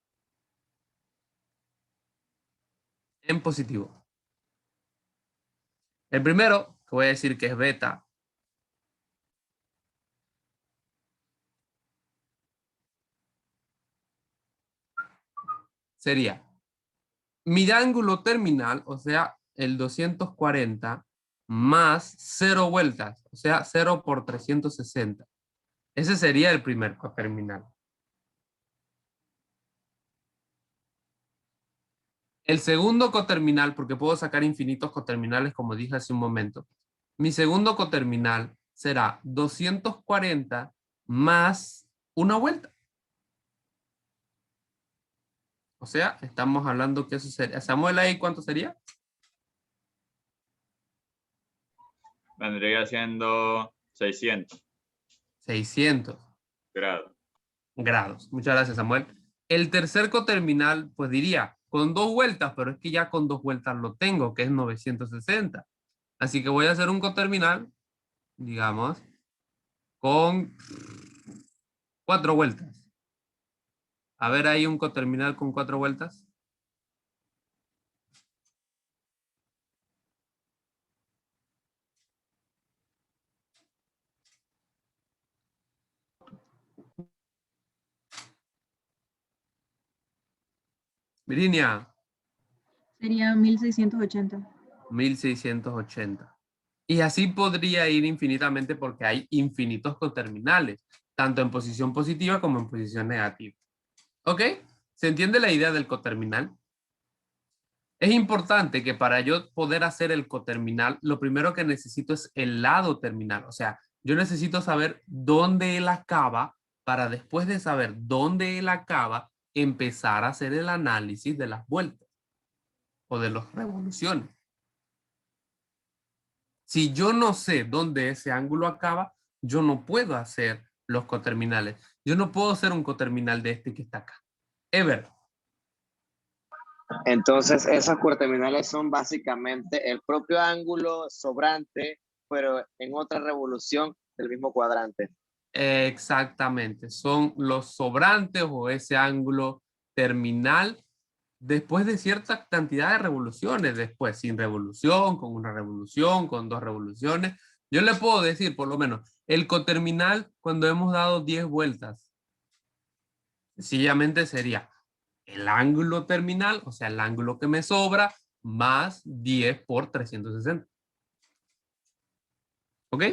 en positivo. El primero, que voy a decir que es beta, sería mi ángulo terminal, o sea, el 240 más 0 vueltas, o sea, 0 por 360. Ese sería el primer coterminal. El segundo coterminal, porque puedo sacar infinitos coterminales, como dije hace un momento. Mi segundo coterminal será 240 más una vuelta. O sea, estamos hablando que eso sería. Samuel, ¿ahí cuánto sería? Vendría siendo 600. 600. Grados. Muchas gracias, Samuel. El tercer coterminal, pues diría, con 2 vueltas, pero es que ya con 2 vueltas lo tengo, que es 960. Así que voy a hacer un coterminal, digamos, con 4 vueltas. A ver, ahí un coterminal con 4 vueltas. Virginia. Sería 1680. 1680. Y así podría ir infinitamente porque hay infinitos coterminales, tanto en posición positiva como en posición negativa. ¿Ok? ¿Se entiende la idea del coterminal? Es importante que para yo poder hacer el coterminal, lo primero que necesito es el lado terminal. O sea, yo necesito saber dónde él acaba para después de saber dónde él acaba, empezar a hacer el análisis de las vueltas o de las revoluciones. Si yo no sé dónde ese ángulo acaba, yo no puedo hacer los coterminales. Yo no puedo hacer un coterminal de este que está acá. Ever. Entonces, esas coterminales son básicamente el propio ángulo sobrante, pero en otra revolución del mismo cuadrante. Exactamente. Son los sobrantes o ese ángulo terminal después de cierta cantidad de revoluciones. Después, sin revolución, con una revolución, con 2 revoluciones. Yo le puedo decir, por lo menos, el coterminal cuando hemos dado 10 vueltas. Sencillamente sería el ángulo terminal, o sea, el ángulo que me sobra, más 10 por 360. ¿Ok?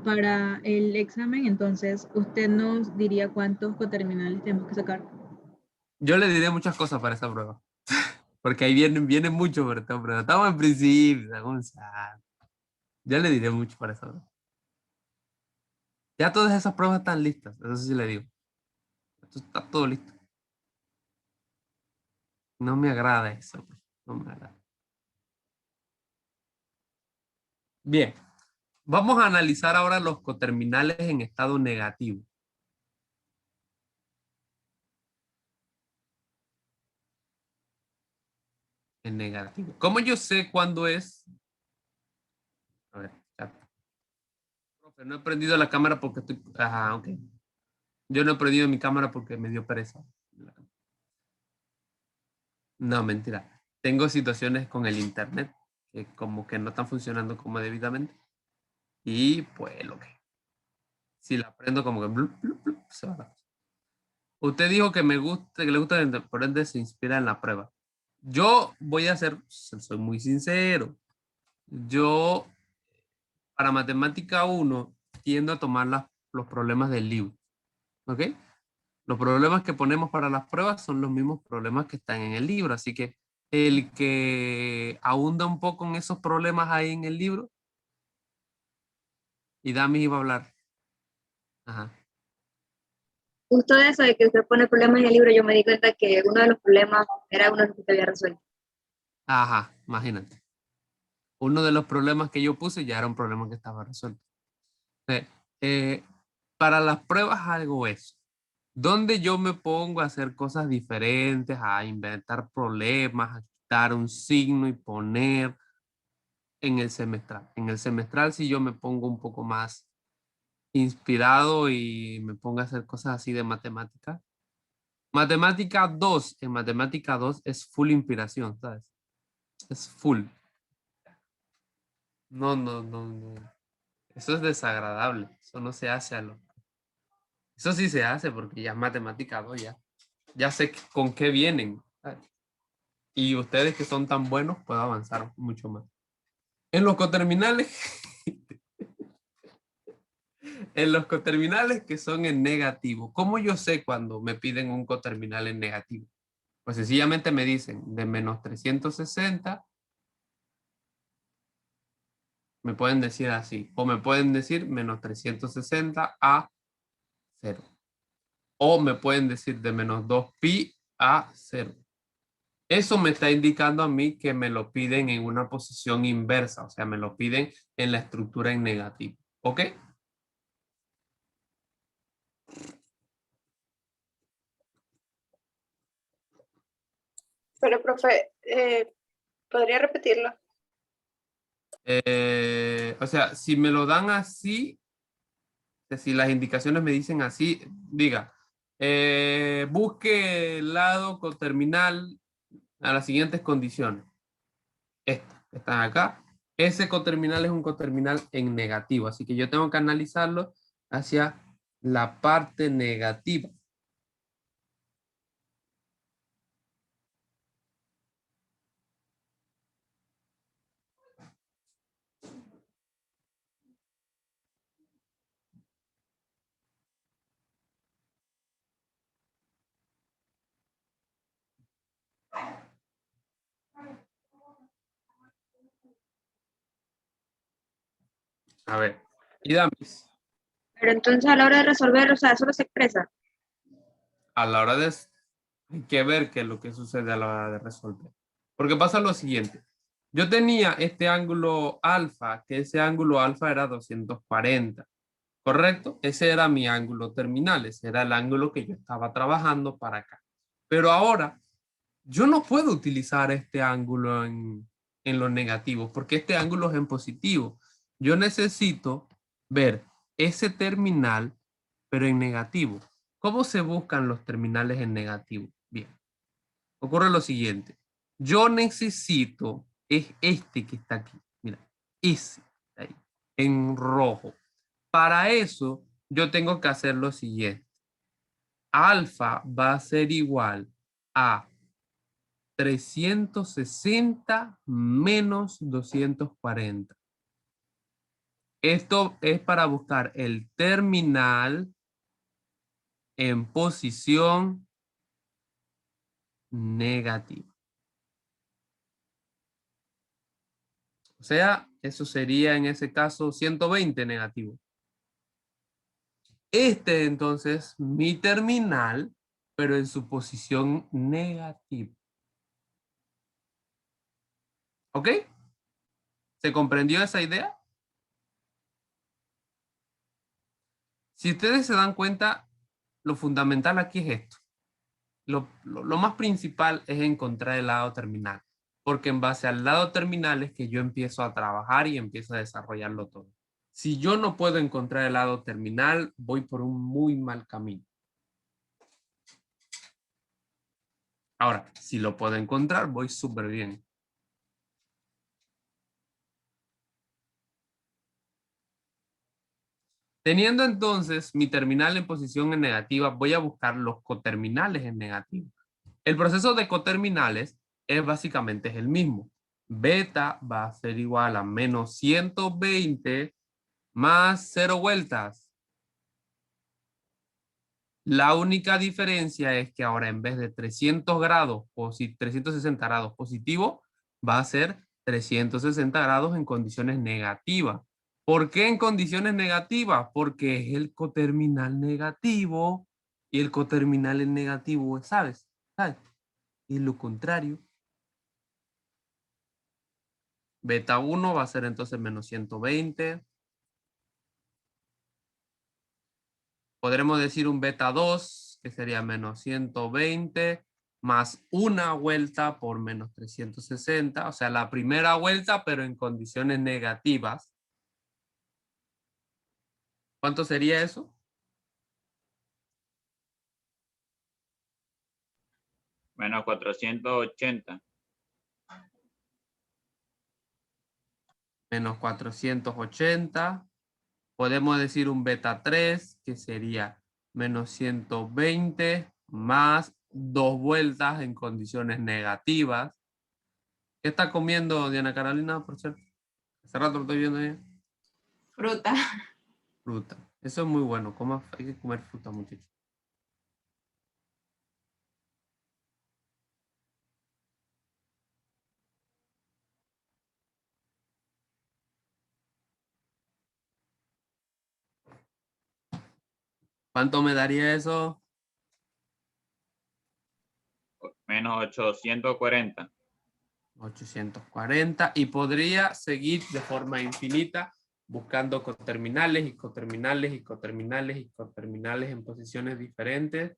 Para el examen, entonces, ¿usted nos diría cuántos coterminales tenemos que sacar? Yo le diré muchas cosas para esa prueba. Porque ahí viene mucho para esta prueba. Estamos en principio. Ya le diré mucho para esa prueba. Ya todas esas pruebas están listas. Eso sí le digo. Esto está todo listo. No me agrada eso. No me agrada. Bien. Vamos a analizar ahora los coterminales en estado negativo. En negativo. ¿Cómo yo sé cuándo es? A ver, chat. Profe, no he prendido la cámara porque estoy... Ajá, ok. Yo no he prendido mi cámara porque me dio pereza. No, mentira. Tengo situaciones con el internet que como que no están funcionando como debidamente. Y pues lo que... Si la prendo como que... Blup, blup, blup, se va la cosa. Usted dijo que me gusta, que le gusta, por ende se inspira en la prueba. Yo voy a ser, soy muy sincero. Yo para matemática 1 tiendo a tomar los problemas del libro. ¿Ok? Los problemas que ponemos para las pruebas son los mismos problemas que están en el libro. Así que el que ahonda un poco en esos problemas ahí en el libro. Y Dami iba a hablar. Ajá. Justo eso de que usted pone problemas en el libro, yo me di cuenta que uno de los problemas era uno que se había resuelto. Ajá, imagínate. Uno de los problemas que yo puse ya era un problema que estaba resuelto. Para las pruebas hago eso. Donde yo me pongo a hacer cosas diferentes, a inventar problemas, a quitar un signo y poner en el semestral. En el semestral sí yo me pongo un poco más inspirado y me pongo a hacer cosas así de matemática. Matemática 2, en matemática 2 es full inspiración, ¿sabes? Es full. No. Eso es desagradable. Eso no se hace a lo... Eso sí se hace porque ya es matemática 2 ya. Ya sé con qué vienen. ¿Sabes? Y ustedes que son tan buenos pueden avanzar mucho más. En los coterminales... en los coterminales que son en negativo. ¿Cómo yo sé cuando me piden un coterminal en negativo? Pues sencillamente me dicen de menos 360. Me pueden decir así. O me pueden decir menos 360 a 0. O me pueden decir de menos 2pi a 0. Eso me está indicando a mí que me lo piden en una posición inversa. O sea, me lo piden en la estructura en negativo. ¿Ok? Pero, profe, ¿podría repetirlo? O sea, si me lo dan así, si las indicaciones me dicen así, diga, busque el lado coterminal a las siguientes condiciones. Están acá. Ese coterminal es un coterminal en negativo, así que yo tengo que analizarlo hacia la parte negativa. A ver, y Damis. Pero entonces a la hora de resolver, o sea, solo se expresa. A la hora de... Hay que ver qué es lo que sucede a la hora de resolver. Porque pasa lo siguiente. Yo tenía este ángulo alfa, que ese ángulo alfa era 240. ¿Correcto? Ese era mi ángulo terminal. Ese era el ángulo que yo estaba trabajando para acá. Pero ahora, yo no puedo utilizar este ángulo en los negativos, porque este ángulo es en positivo. Yo necesito ver ese terminal, pero en negativo. ¿Cómo se buscan los terminales en negativo? Bien. Ocurre lo siguiente. Yo necesito, es este que está aquí. Mira, ese está ahí, en rojo. Para eso, yo tengo que hacer lo siguiente. Alfa va a ser igual a 360 menos 240. Esto es para buscar el terminal en posición negativa. O sea, eso sería en ese caso 120 negativo. Este entonces mi terminal, pero en su posición negativa. ¿Ok? ¿Se comprendió esa idea? Si ustedes se dan cuenta, lo fundamental aquí es esto. Lo más principal es encontrar el lado terminal, porque en base al lado terminal es que yo empiezo a trabajar y empiezo a desarrollarlo todo. Si yo no puedo encontrar el lado terminal, voy por un muy mal camino. Ahora, si lo puedo encontrar, voy súper bien. Teniendo entonces mi terminal en posición en negativa, voy a buscar los coterminales en negativo. El proceso de coterminales es básicamente el mismo. Beta va a ser igual a menos 120 más 0 vueltas. La única diferencia es que ahora en vez de 300 grados, 360 grados positivo, va a ser 360 grados en condiciones negativas. ¿Por qué en condiciones negativas? Porque es el coterminal negativo y el coterminal en negativo, ¿sabes? ¿Sabes? Y lo contrario. Beta 1 va a ser entonces menos 120. Podremos decir un beta 2, que sería menos 120, más una vuelta por menos 360. O sea, la primera vuelta, pero en condiciones negativas. ¿Cuánto sería eso? Menos 480. Menos 480. Podemos decir un beta 3, que sería menos 120, más 2 vueltas en condiciones negativas. ¿Qué está comiendo Diana Carolina, por cierto? Hace rato lo estoy viendo ahí. Fruta. Fruta. Eso es muy bueno. Hay que comer fruta, muchachos. ¿Cuánto me daría eso? Menos 840. 840. Y podría seguir de forma infinita buscando coterminales y coterminales y coterminales y coterminales en posiciones diferentes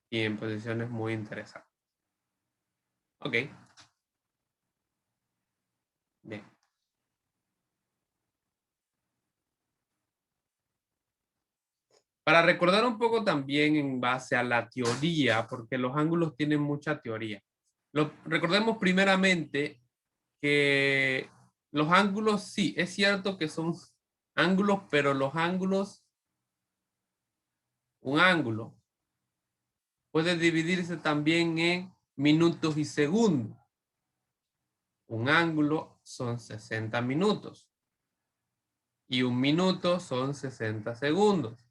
y en posiciones muy interesantes. Ok. Bien. Para recordar un poco también en base a la teoría, porque los ángulos tienen mucha teoría. Recordemos primeramente que los ángulos, sí, es cierto que son ángulos, pero los ángulos, un ángulo, puede dividirse también en minutos y segundos. Un ángulo son 60 minutos y un minuto son 60 segundos.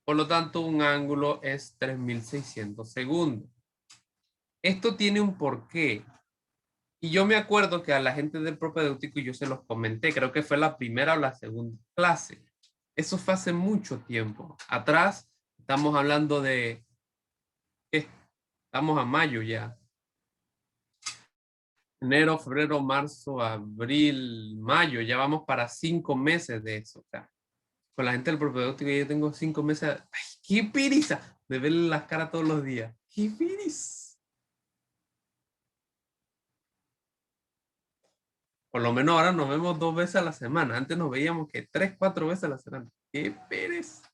Por lo tanto, un ángulo es 3600 segundos. Esto tiene un porqué. Y yo me acuerdo que a la gente del propedéutico yo se los comenté, creo que fue la primera o la segunda clase. Eso fue hace mucho tiempo. Atrás, estamos hablando de... ¿qué? Estamos a mayo ya. Enero, febrero, marzo, abril, mayo. Ya vamos para 5 meses de eso. O sea, con la gente del propedéutico yo tengo 5 meses. ¡Ay, qué pereza! De verle las caras todos los días. ¡Qué pereza! Por lo menos ahora nos vemos 2 veces a la semana. Antes nos veíamos que 3, 4 veces a la semana. ¡Qué pereza!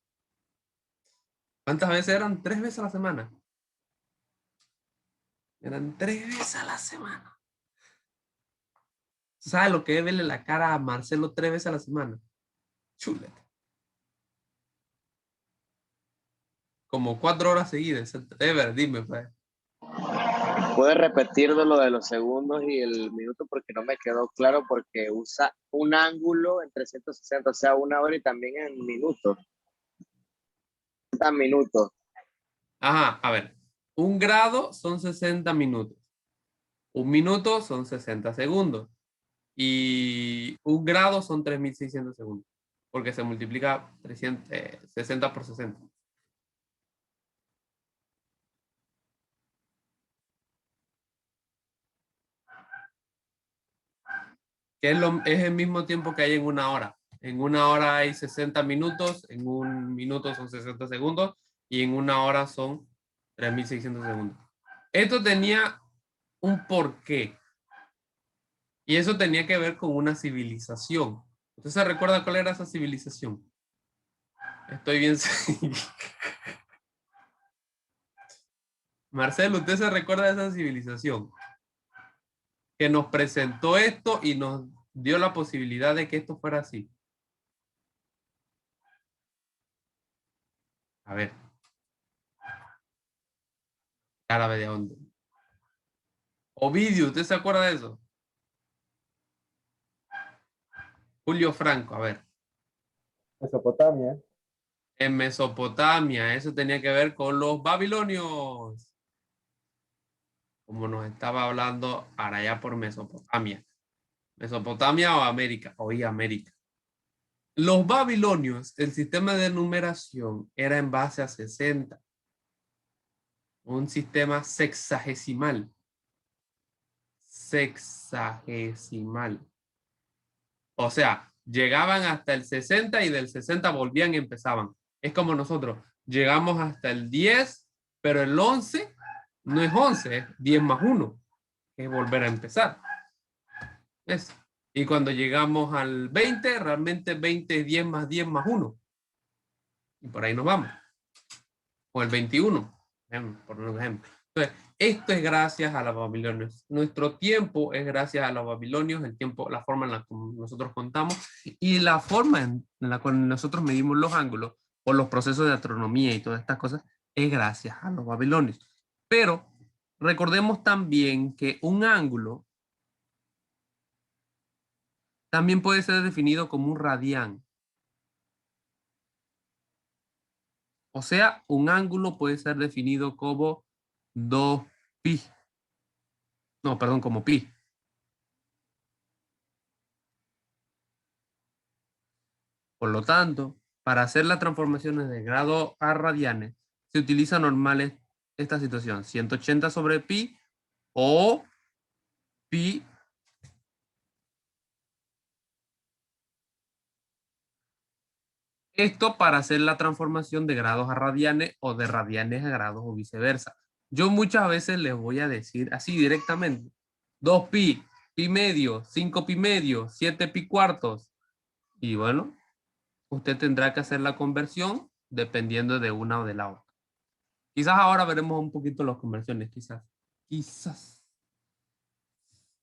¿Cuántas veces eran? 3 veces a la semana. Eran 3 veces a la semana. ¿Sabes lo que es verle la cara a Marcelo 3 veces a la semana? Chuleta. Como 4 horas seguidas. Ever, dime, pues. ¿Puedes repetir de lo de los segundos y el minuto? Porque no me quedó claro, porque usa un ángulo en 360, o sea, 1 hora y también en minutos. 60 minutos. Ajá, a ver. 1 grado son 60 minutos. 1 minuto son 60 segundos. Y 1 grado son 3600 segundos. Porque se multiplica 60 por 60. Que es el mismo tiempo que hay en 1 hora. En 1 hora hay 60 minutos, en 1 minuto son 60 segundos y en 1 hora son 3600 segundos. Esto tenía un porqué. Y eso tenía que ver con una civilización. ¿Usted se recuerda cuál era esa civilización? Estoy bien. Marcelo, ¿usted se recuerda de esa civilización? Que nos presentó esto y nos dio la posibilidad de que esto fuera así. A ver. Árabe de dónde. Ovidio, ¿usted se acuerda de eso? Julio Franco, a ver. Mesopotamia. En Mesopotamia, eso tenía que ver con los babilonios. Como nos estaba hablando para allá por Mesopotamia. Mesopotamia o América, hoy América. Los babilonios, el sistema de numeración era en base a 60. Un sistema sexagesimal. Sexagesimal. O sea, llegaban hasta el 60 y del 60 volvían y empezaban. Es como nosotros, llegamos hasta el 10, pero el 11 no es 11, es 10 más 1. Es volver a empezar. ¿Ves? Y cuando llegamos al 20, realmente 20 es 10 más 10 más 1. Y por ahí nos vamos. O el 21, por un ejemplo. Entonces, esto es gracias a los babilonios. Nuestro tiempo es gracias a los babilonios, el tiempo, la forma en la que nosotros contamos y la forma en la cual nosotros medimos los ángulos o los procesos de astronomía y todas estas cosas es gracias a los babilonios. Pero recordemos también que un ángulo también puede ser definido como un radián. O sea, un ángulo puede ser definido como 2pi. No, perdón, como pi. Por lo tanto, para hacer las transformaciones de grado a radianes, se utiliza normales esta situación, 180 sobre pi o pi esto para hacer la transformación de grados a radianes o de radianes a grados o viceversa. Yo muchas veces les voy a decir así directamente, 2pi, pi medio, 5pi medio, 7pi cuartos. Y bueno, usted tendrá que hacer la conversión dependiendo de una o de la otra. Quizás ahora veremos un poquito las conversiones, quizás.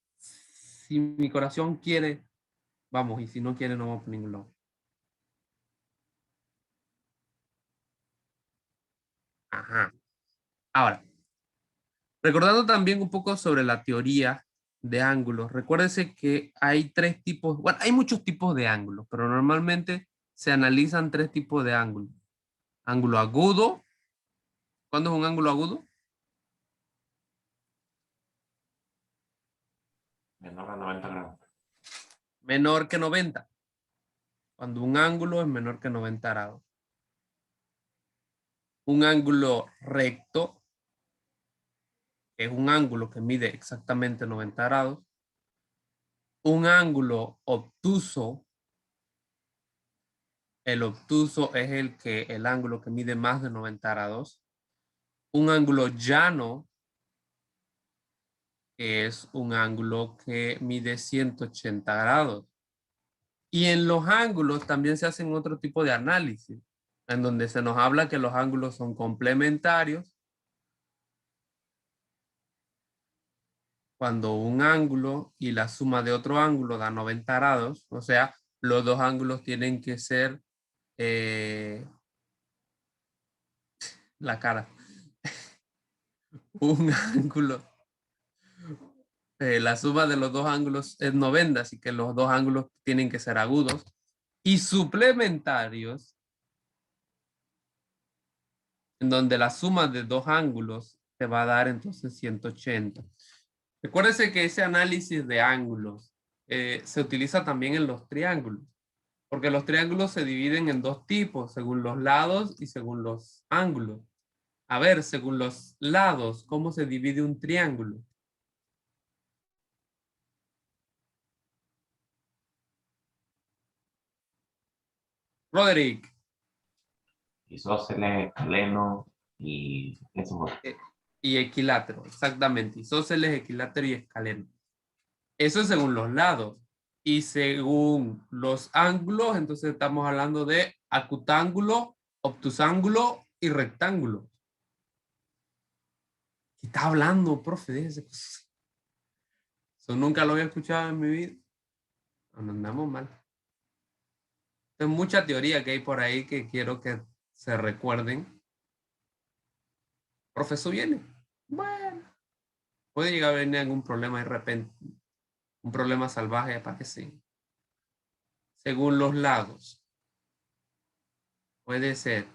Si mi corazón quiere, vamos, y si no quiere, no vamos por ningún lado. Ajá. Ahora, recordando también un poco sobre la teoría de ángulos, recuérdense que hay tres tipos, bueno, hay muchos tipos de ángulos, pero normalmente se analizan tres tipos de ángulos. Ángulo agudo. ¿Cuándo es un ángulo agudo? Menor a 90 grados. Menor que 90. Cuando un ángulo es menor que 90 grados. Un ángulo recto es un ángulo que mide exactamente 90 grados. Un ángulo obtuso, el obtuso es el ángulo que mide más de 90 grados. Un ángulo llano es un ángulo que mide 180 grados. Y en los ángulos también se hacen otro tipo de análisis, en donde se nos habla que los ángulos son complementarios. Cuando un ángulo y la suma de otro ángulo da 90 grados, o sea, los dos ángulos tienen que ser la cara. Un ángulo, la suma de los dos ángulos es 90, así que los dos ángulos tienen que ser agudos. Y suplementarios, en donde la suma de dos ángulos te va a dar entonces 180. Recuérdense que ese análisis de ángulos se utiliza también en los triángulos, porque los triángulos se dividen en dos tipos, según los lados y según los ángulos. A ver, según los lados, ¿cómo se divide un triángulo? Roderick. Isósceles, escaleno y eso. Y equilátero, exactamente. Isósceles, equilátero y escaleno. Eso es según los lados. Y según los ángulos, entonces estamos hablando de acutángulo, obtusángulo y rectángulo. ¿Qué está hablando, profe? Déjese. Eso nunca lo había escuchado en mi vida. No andamos mal. Hay mucha teoría que hay por ahí que quiero que se recuerden. Profesor viene. Bueno. Puede llegar a venir algún problema de repente. Un problema salvaje aparece. Según los lados. puede ser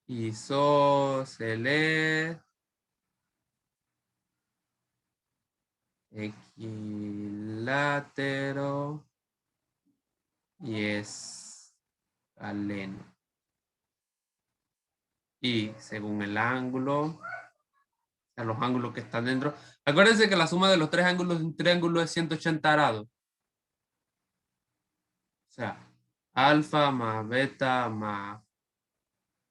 isósceles, equilátero y escaleno. Y según el ángulo, a los ángulos que están dentro. Acuérdense que la suma de los tres ángulos de un triángulo es 180 grados. O sea, alfa más beta más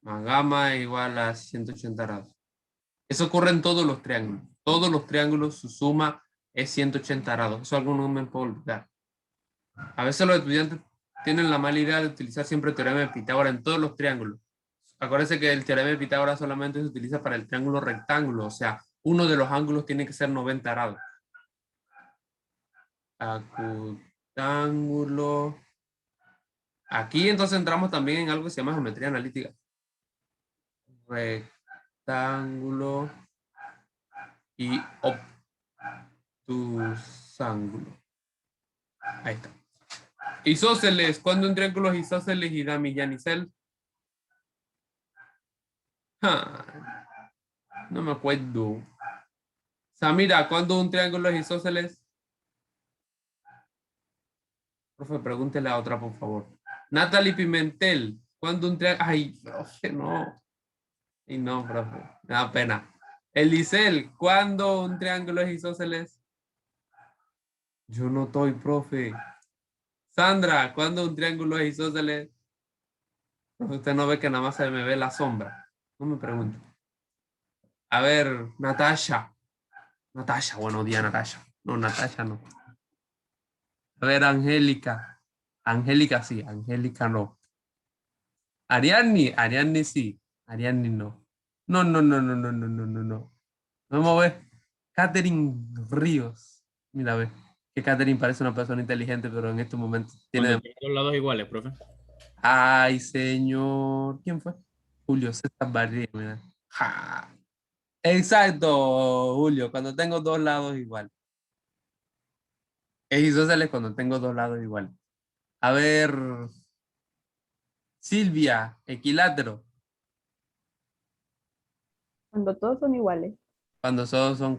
gamma es igual a 180 grados. Eso ocurre en todos los triángulos. Todos los triángulos, su suma es 180 grados. Eso algunos me puedo olvidar. A veces los estudiantes tienen la mala idea de utilizar siempre el teorema de Pitágoras en todos los triángulos. Acuérdense que el teorema de Pitágoras solamente se utiliza para el triángulo rectángulo. O sea, uno de los ángulos tiene que ser 90 grados. Acutángulo. Aquí entonces entramos también en algo que se llama geometría analítica. Rectángulo y obtusángulo. Ahí está. Isósceles. ¿Cuándo un triángulo es isósceles y damiyanicel? No me acuerdo. Samira, ¿cuándo un triángulo es isósceles? Profe, pregúntele a otra, por favor. Natalie Pimentel, ¿cuándo un triángulo? Ay, profe, no. Y no, profe, me da pena. Elisel, ¿cuándo un triángulo es isósceles? Yo no estoy, profe. Sandra, ¿cuándo un triángulo es isósceles? Profe, usted no ve que nada más se me ve la sombra. No me pregunte. A ver, Natasha. Natasha, buenos días, Natasha. No, Natasha no. A ver, Angélica. Angélica sí, Angélica no. Ariadne sí. Ariadne no. No. Vamos a ver. Catherine Ríos. Mira, ve. Que Catherine parece una persona inteligente, pero en estos momentos tiene... Cuando tiene los lados iguales, profe. Ay, señor. ¿Quién fue? Julio César Barría, mira. Ja. Exacto, Julio. Cuando tengo dos lados igual. Es isósceles cuando tengo dos lados igual. A ver. Silvia, equilátero. Cuando todos son iguales. Cuando todos son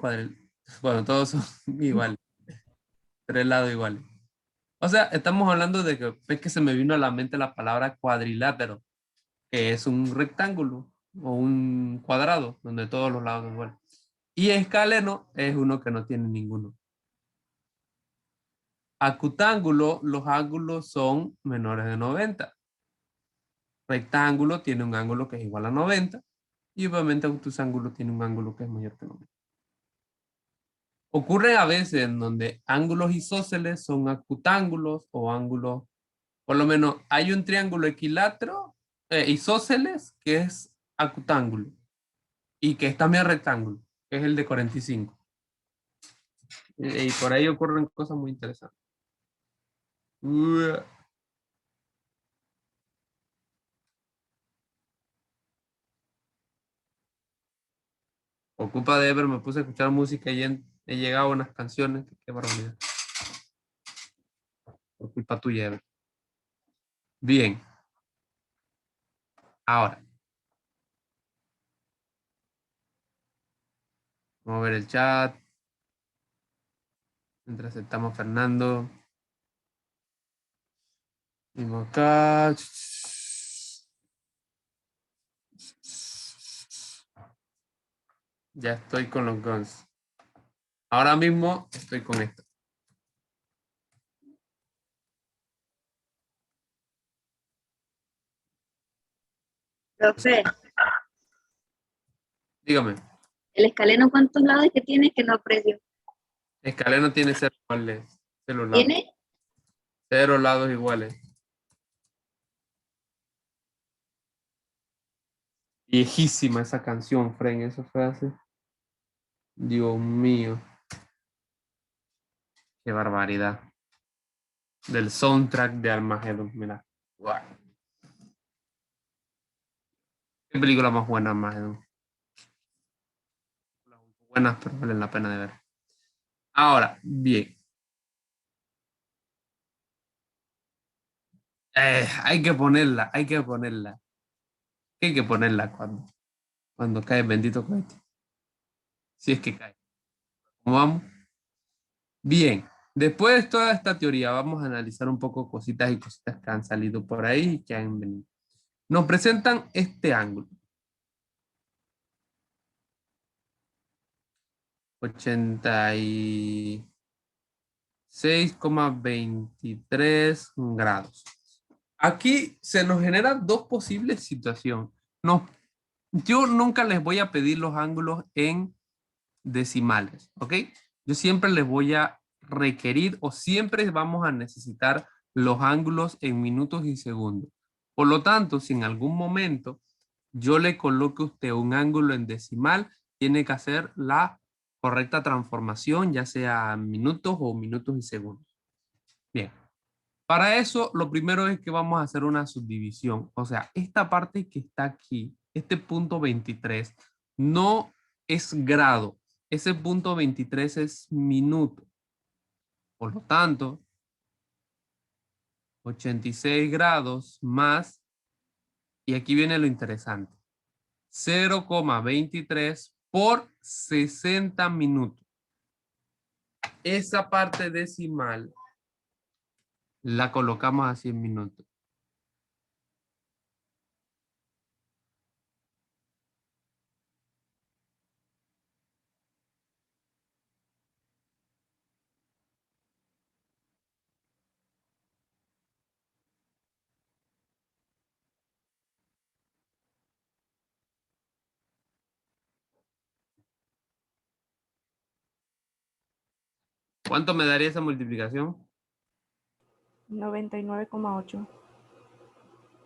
Bueno, todos son iguales. Tres lados iguales. O sea, estamos hablando de que es que se me vino a la mente la palabra cuadrilátero, que es un rectángulo o un cuadrado donde todos los lados son iguales. Y escaleno es uno que no tiene ninguno. Acutángulo, los ángulos son menores de 90. Rectángulo tiene un ángulo que es igual a 90. Y obviamente obtusángulo tiene un ángulo que es mayor que 90. Ocurre a veces en donde ángulos isósceles son acutángulos o ángulos, por lo menos hay un triángulo equilátero, isósceles, que es acutángulo y que es también rectángulo, que es el de 45. Y por ahí ocurren cosas muy interesantes. Ocupa de ver, me puse a escuchar música y he llegado a unas canciones. Qué barbaridad. Por culpa tuya, Ever. Bien. Ahora. Vamos a ver el chat. Mientras estamos Fernando. Vamos acá. Ya estoy con los guns. Ahora mismo estoy con esto. Profe. Dígame. ¿El escaleno cuántos lados que tiene que no aprecio? Escaleno tiene 0 iguales. ¿Tiene? 0 lados iguales. Viejísima esa canción, Fren. Eso fue hace... Dios mío. Qué barbaridad. Del soundtrack de Armageddon. Mira. Wow. Qué película más buena, Armageddon. Buenas, pero valen la pena de ver. Ahora, bien. Hay que ponerla, hay que ponerla. Hay que ponerla cuando cae el bendito cohete. Si es que cae. ¿Cómo vamos? Bien. Después de toda esta teoría, vamos a analizar un poco cositas y cositas que han salido por ahí y que han venido. Nos presentan este ángulo. 86,23 grados. Aquí se nos generan dos posibles situaciones. Yo nunca les voy a pedir los ángulos en decimales, ¿ok? Yo siempre les voy a requerir o siempre vamos a necesitar los ángulos en minutos y segundos. Por lo tanto, si en algún momento yo le coloque a usted un ángulo en decimal, tiene que hacer la correcta transformación, ya sea minutos o minutos y segundos. Bien. Para eso, lo primero es que vamos a hacer una subdivisión. O sea, esta parte que está aquí, este punto 23, no es grado. Ese punto 23 es minuto. Por lo tanto, 86 grados más, y aquí viene lo interesante, 0,23 por 60 minutos. Esa parte decimal la colocamos a 100 minutos. ¿Cuánto me daría esa multiplicación? 99,8.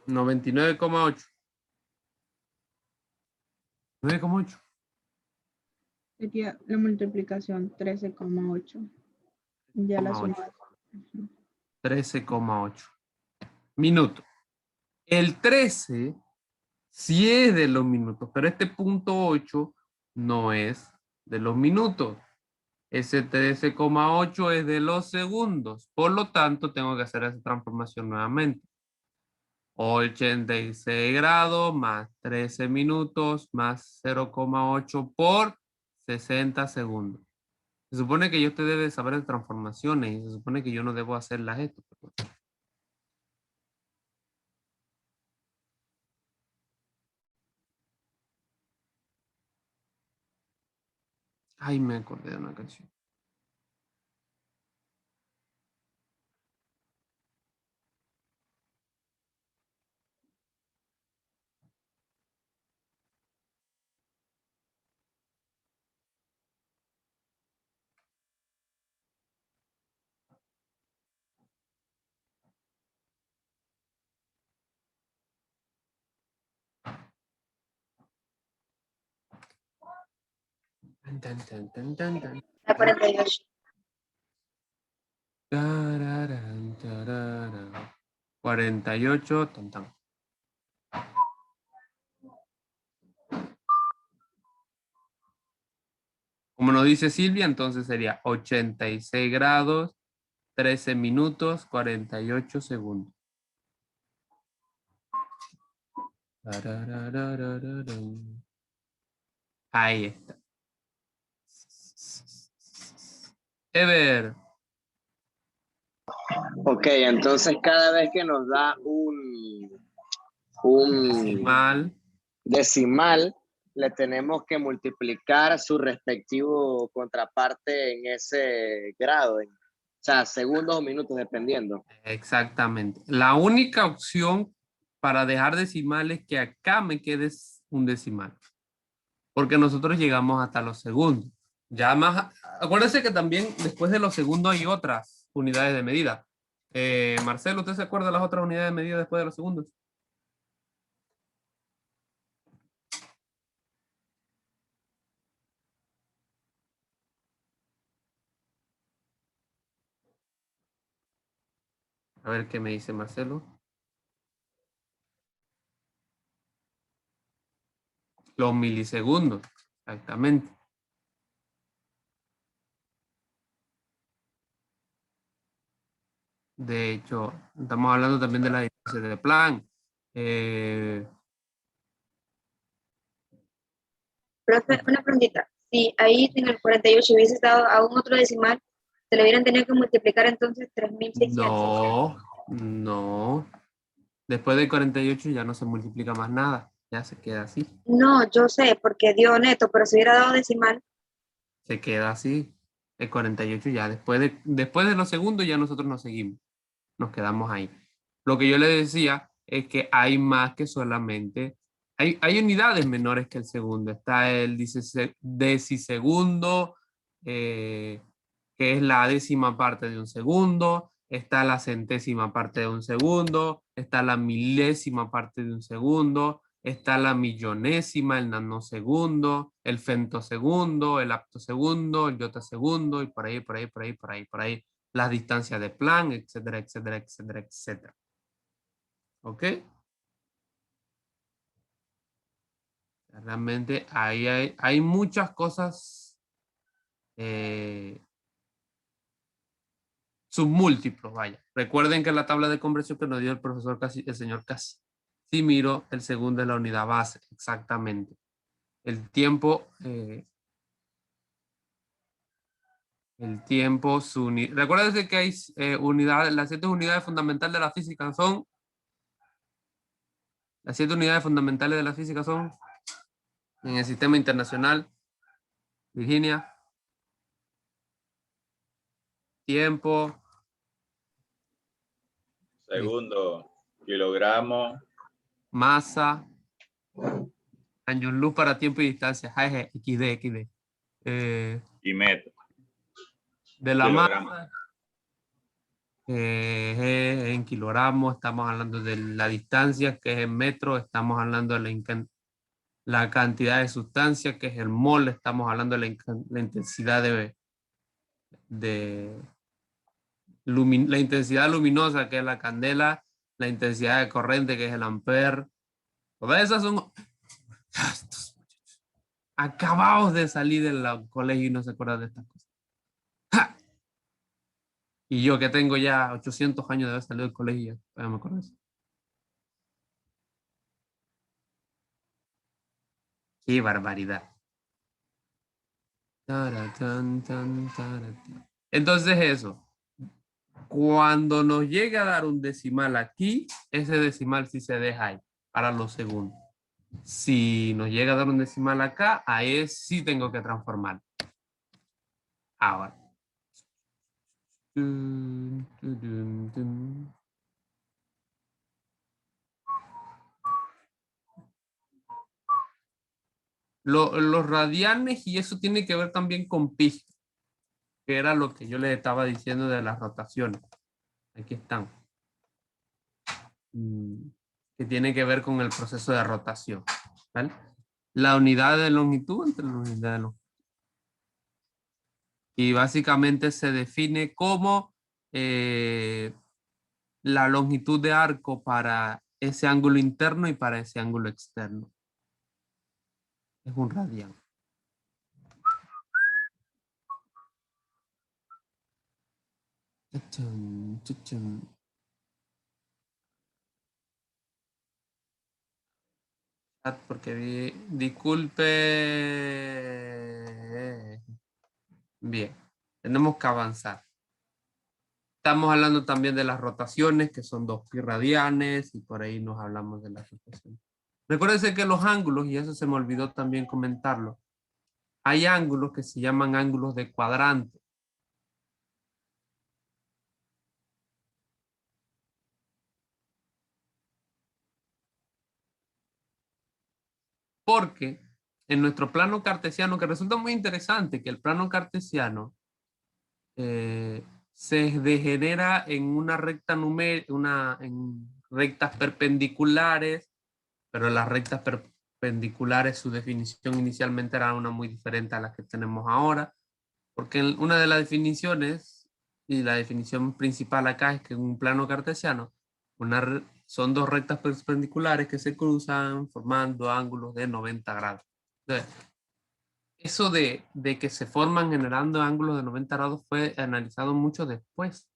99,8. 9,8. Sería la multiplicación 13,8. Ya la suma. 13,8 minutos. El 13 sí es de los minutos, pero este punto 8 no es de los minutos. Ese 13,8 es de los segundos. Por lo tanto, tengo que hacer esa transformación nuevamente. 86 grados más 13 minutos más 0,8 por 60 segundos. Se supone que usted debe saber de transformaciones y se supone que yo no debo hacerlas esto. Ay, me acordé de una canción. La 48. 48, tan, tan. Como nos dice Silvia, entonces sería 86 grados, 13 minutos, 48 segundos. Ahí está. Ever. Ok, entonces cada vez que nos da un decimal, le tenemos que multiplicar su respectivo contraparte en ese grado, o sea, segundos o minutos, dependiendo. Exactamente. La única opción para dejar decimal es que acá me quede un decimal. Porque nosotros llegamos hasta los segundos. Ya más, acuérdense que también después de los segundos hay otras unidades de medida. Marcelo, ¿usted se acuerda de las otras unidades de medida después de los segundos? A ver qué me dice Marcelo. Los milisegundos, exactamente. De hecho, estamos hablando también de la distancia de Planck. Profe, una preguntita. Si ahí en el 48 hubiese estado a un otro decimal, ¿se lo hubieran tenido que multiplicar entonces 3600? No. Después de 48 ya no se multiplica más nada. Ya se queda así. No, yo sé, porque dio neto, pero si hubiera dado decimal. Se queda así. El 48 ya. Después de los segundos ya nosotros nos seguimos. Nos quedamos ahí. Lo que yo le decía es que hay más que solamente... Hay unidades menores que el segundo. Está el decisegundo, que es la décima parte de un segundo. Está la centésima parte de un segundo. Está la milésima parte de un segundo. Está la millonésima, el nanosegundo, el femtosegundo, el aptosegundo, el yotasegundo, y por ahí. Las distancias de Planck, etcétera, etcétera, etcétera, etcétera. ¿Ok? Realmente ahí hay muchas cosas submúltiplos, vaya. Recuerden que la tabla de conversión que nos dio el profesor el señor Casimiro, el segundo es la unidad base, exactamente. El tiempo, recuerden que hay unidades, las 7 unidades fundamentales de la física son, las 7 unidades fundamentales de la física son, en el sistema internacional, Virginia, tiempo, segundo, kilogramo, masa, años luz para tiempo y distancia, XD. y metro. De la Kilogramo. masa, en kilogramos, estamos hablando de la distancia, que es en metros, estamos hablando de la cantidad de sustancia, que es el mol, estamos hablando de la intensidad la intensidad luminosa, que es la candela, la intensidad de corriente, que es el amper. Todas esas son acabados de salir del colegio y no se acuerdan de estas cosas. ¡Ja! Y yo que tengo ya 800 años de haber salido del colegio, ya me acuerdo de eso. ¡Qué barbaridad! Entonces eso, cuando nos llegue a dar un decimal aquí, ese decimal sí se deja ahí para los segundos. Si nos llega a dar un decimal acá, ahí sí tengo que transformar. Ahora. Los radianes, y eso tiene que ver también con pi, que era lo que yo les estaba diciendo de las rotaciones. Aquí están. Que tiene que ver con el proceso de rotación. ¿Vale? La unidad de longitud entre la unidad de longitud. Y básicamente se define como la longitud de arco para ese ángulo interno y para ese ángulo externo. Es un radián. Porque disculpe. Bien, tenemos que avanzar. Estamos hablando también de las rotaciones, que son 2 pi radianes, y por ahí nos hablamos de las rotaciones. Recuérdense que los ángulos, y eso se me olvidó también comentarlo, hay ángulos que se llaman ángulos de cuadrante. Porque en nuestro plano cartesiano, que resulta muy interesante que el plano cartesiano se degenera en una recta en rectas perpendiculares, pero las rectas perpendiculares, su definición inicialmente era una muy diferente a la que tenemos ahora, porque una de las definiciones, y la definición principal acá, es que en un plano cartesiano son 2 rectas perpendiculares que se cruzan formando ángulos de 90 grados. Entonces, eso de que se forman generando ángulos de 90 grados fue analizado mucho después.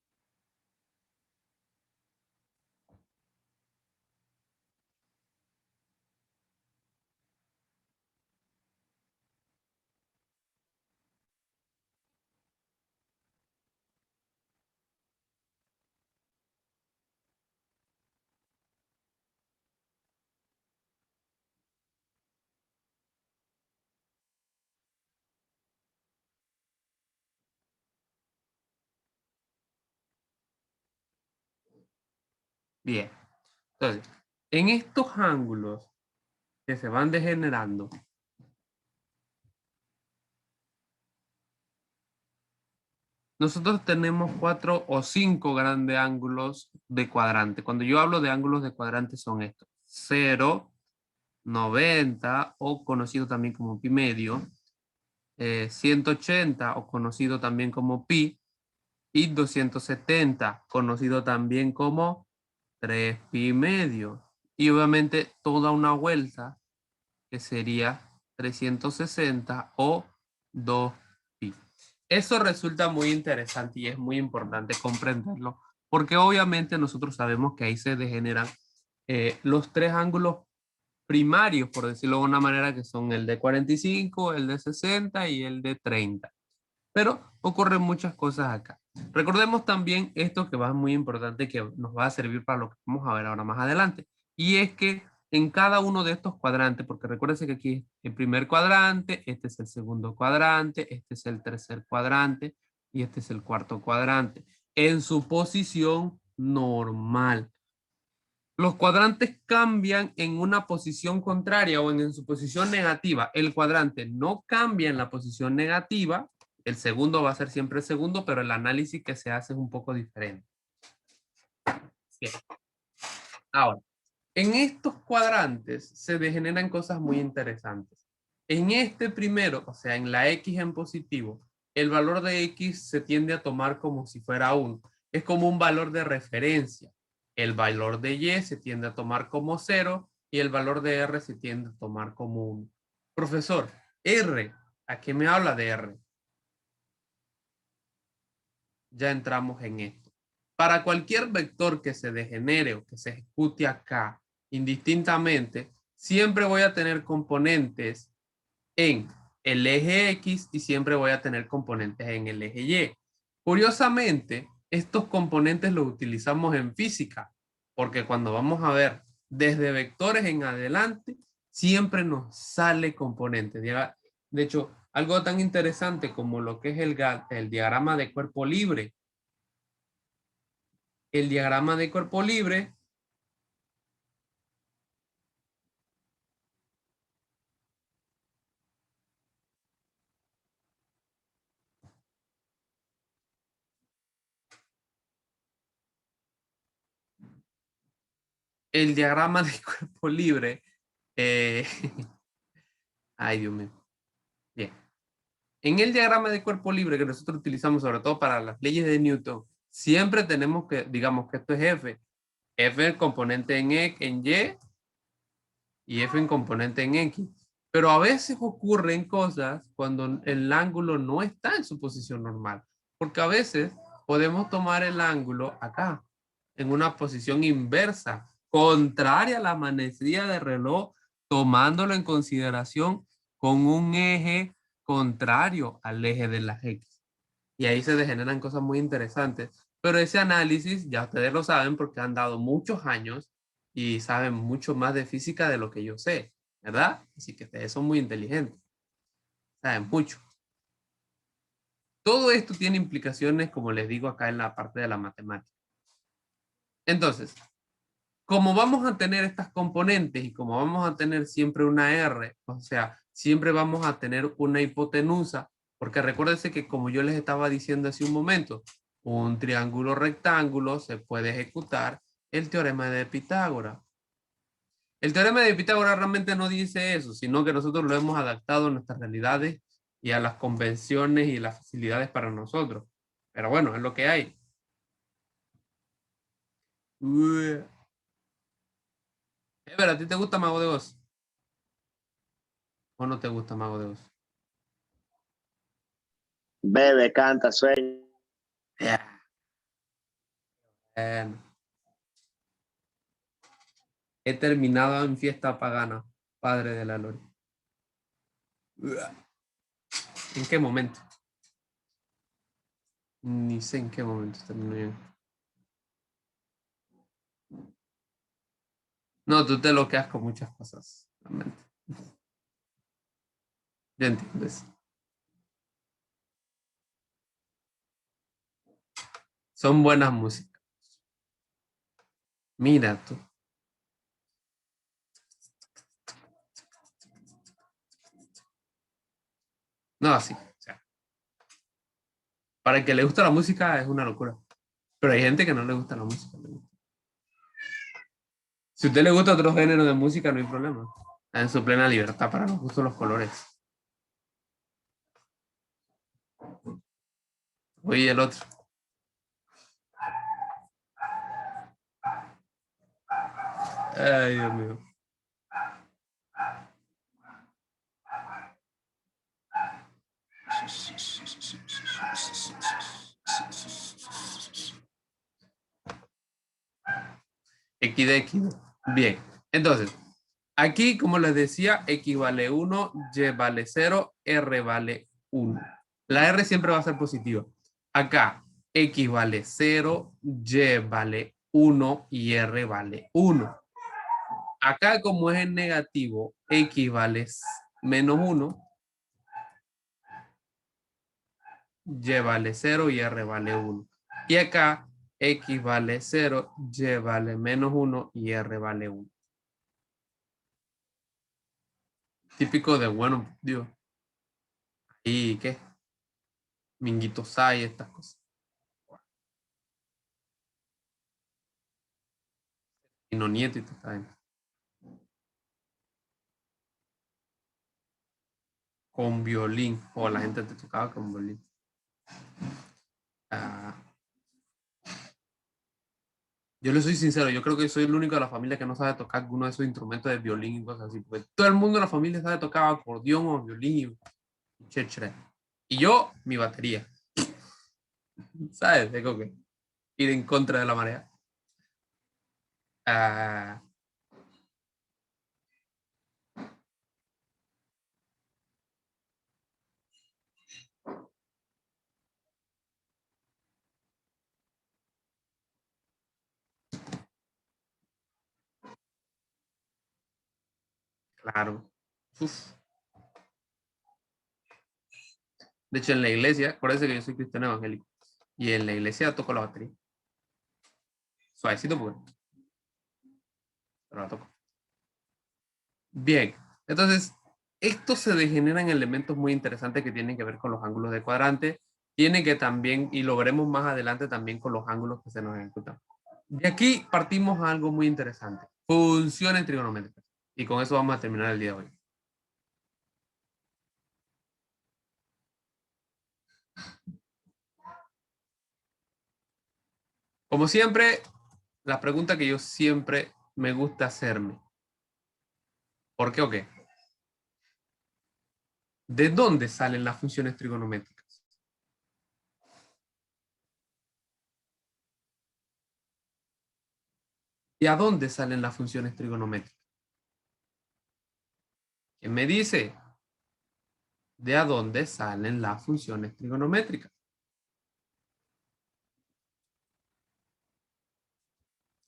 Bien. Entonces, en estos ángulos que se van degenerando, nosotros tenemos 4 o 5 grandes ángulos de cuadrante. Cuando yo hablo de ángulos de cuadrante son estos. 0, 90 o conocido también como pi medio, 180 o conocido también como pi, y 270 conocido también como 3 pi medio. Y obviamente toda una vuelta que sería 360 o 2 pi. Eso resulta muy interesante y es muy importante comprenderlo, porque obviamente nosotros sabemos que ahí se degeneran los 3 ángulos primarios, por decirlo de una manera, que son el de 45, el de 60 y el de 30. Pero ocurren muchas cosas acá. Recordemos también esto que va muy importante, que nos va a servir para lo que vamos a ver ahora más adelante. Y es que en cada uno de estos cuadrantes, porque recuérdense que aquí es el primer cuadrante, este es el segundo cuadrante, este es el tercer cuadrante y este es el cuarto cuadrante, en su posición normal. Los cuadrantes cambian en una posición contraria o en su posición negativa. El cuadrante no cambia en la posición negativa. El segundo va a ser siempre el segundo, pero el análisis que se hace es un poco diferente. Bien. Ahora, en estos cuadrantes se degeneran cosas muy interesantes. En este primero, o sea, en la X en positivo, el valor de X se tiende a tomar como si fuera 1. Es como un valor de referencia. El valor de Y se tiende a tomar como 0 y el valor de R se tiende a tomar como 1. Profesor, R, ¿a qué me habla de R? Ya entramos en esto. Para cualquier vector que se degenere o que se ejecute acá, indistintamente, siempre voy a tener componentes en el eje X y siempre voy a tener componentes en el eje Y. Curiosamente, estos componentes los utilizamos en física, porque cuando vamos a ver desde vectores en adelante, siempre nos sale componentes. De hecho, algo tan interesante como lo que es el diagrama de cuerpo libre. El diagrama de cuerpo libre el diagrama de cuerpo libre, ay Dios mío, bien. En el diagrama de cuerpo libre que nosotros utilizamos sobre todo para las leyes de Newton, siempre tenemos que, digamos que esto es F. F el componente en Y y F en componente en X. Pero a veces ocurren cosas cuando el ángulo no está en su posición normal. Porque a veces podemos tomar el ángulo acá, en una posición inversa, contraria a la manecilla de reloj, tomándolo en consideración con un eje contrario al eje de las X. Y ahí se degeneran cosas muy interesantes. Pero ese análisis, ya ustedes lo saben porque han dado muchos años y saben mucho más de física de lo que yo sé, ¿verdad? Así que ustedes son muy inteligentes. Saben mucho. Todo esto tiene implicaciones, como les digo acá en la parte de la matemática. Entonces, como vamos a tener estas componentes y como vamos a tener siempre una R, o sea, siempre vamos a tener una hipotenusa, porque recuérdense que como yo les estaba diciendo hace un momento, un triángulo rectángulo se puede ejecutar el teorema de Pitágoras. El teorema de Pitágoras realmente no dice eso, sino que nosotros lo hemos adaptado a nuestras realidades y a las convenciones y las facilidades para nosotros. Pero bueno, es lo que hay. Ever, ¿a ti te gusta Mago de Oz? ¿O no te gusta Mago de Oz? Bebe, canta, sueña. Bueno. He terminado en fiesta pagana, padre de la Lore. ¿En qué momento? Ni sé en qué momento terminé. No, tú te bloqueas con muchas cosas, realmente. Ya entiendes. Son buenas músicas. Mira tú. No, así. O sea, para el que le gusta la música es una locura. Pero hay gente que no le gusta la música. Si a usted le gusta otro género de música, no hay problema. Está en su plena libertad para los gustos los colores. Oye, el otro. Ay, Dios mío. X de X. Bien. Entonces, aquí, como les decía, X vale 1, Y vale 0, R vale 1. La R siempre va a ser positiva. Acá, X vale 0, Y vale 1 y R vale 1. Acá, como es en negativo, X vale menos 1, Y vale 0 y R vale 1. Y acá, X vale 0, Y vale menos 1 y R vale 1. Típico de, bueno, digo, ¿y qué? Minguito Sai, estas cosas. Y no nieto y te está bien. Con violín. O la gente te tocaba con violín. Yo le soy sincero, yo creo que soy el único de la familia que no sabe tocar alguno de esos instrumentos de violín y cosas así. Porque todo el mundo de la familia sabe tocar acordeón o violín y chéchere. Y yo, mi batería. ¿Sabes? Tengo que ir en contra de la marea. Claro. Uf. De hecho, en la iglesia, acuérdense que yo soy cristiano evangélico. Y en la iglesia toco la batería. Suavecito porque. Pero la toco. Bien. Entonces, esto se degenera en elementos muy interesantes que tienen que ver con los ángulos de cuadrante. Tiene que también, y lo veremos más adelante también con los ángulos que se nos ejecutan. De aquí partimos a algo muy interesante. Funciones trigonométricas. Y con eso vamos a terminar el día de hoy. Como siempre, la pregunta que yo siempre me gusta hacerme. ¿Por qué o qué? ¿De dónde salen las funciones trigonométricas? ¿Y a dónde salen las funciones trigonométricas? ¿Quién me dice? ¿De a dónde salen las funciones trigonométricas?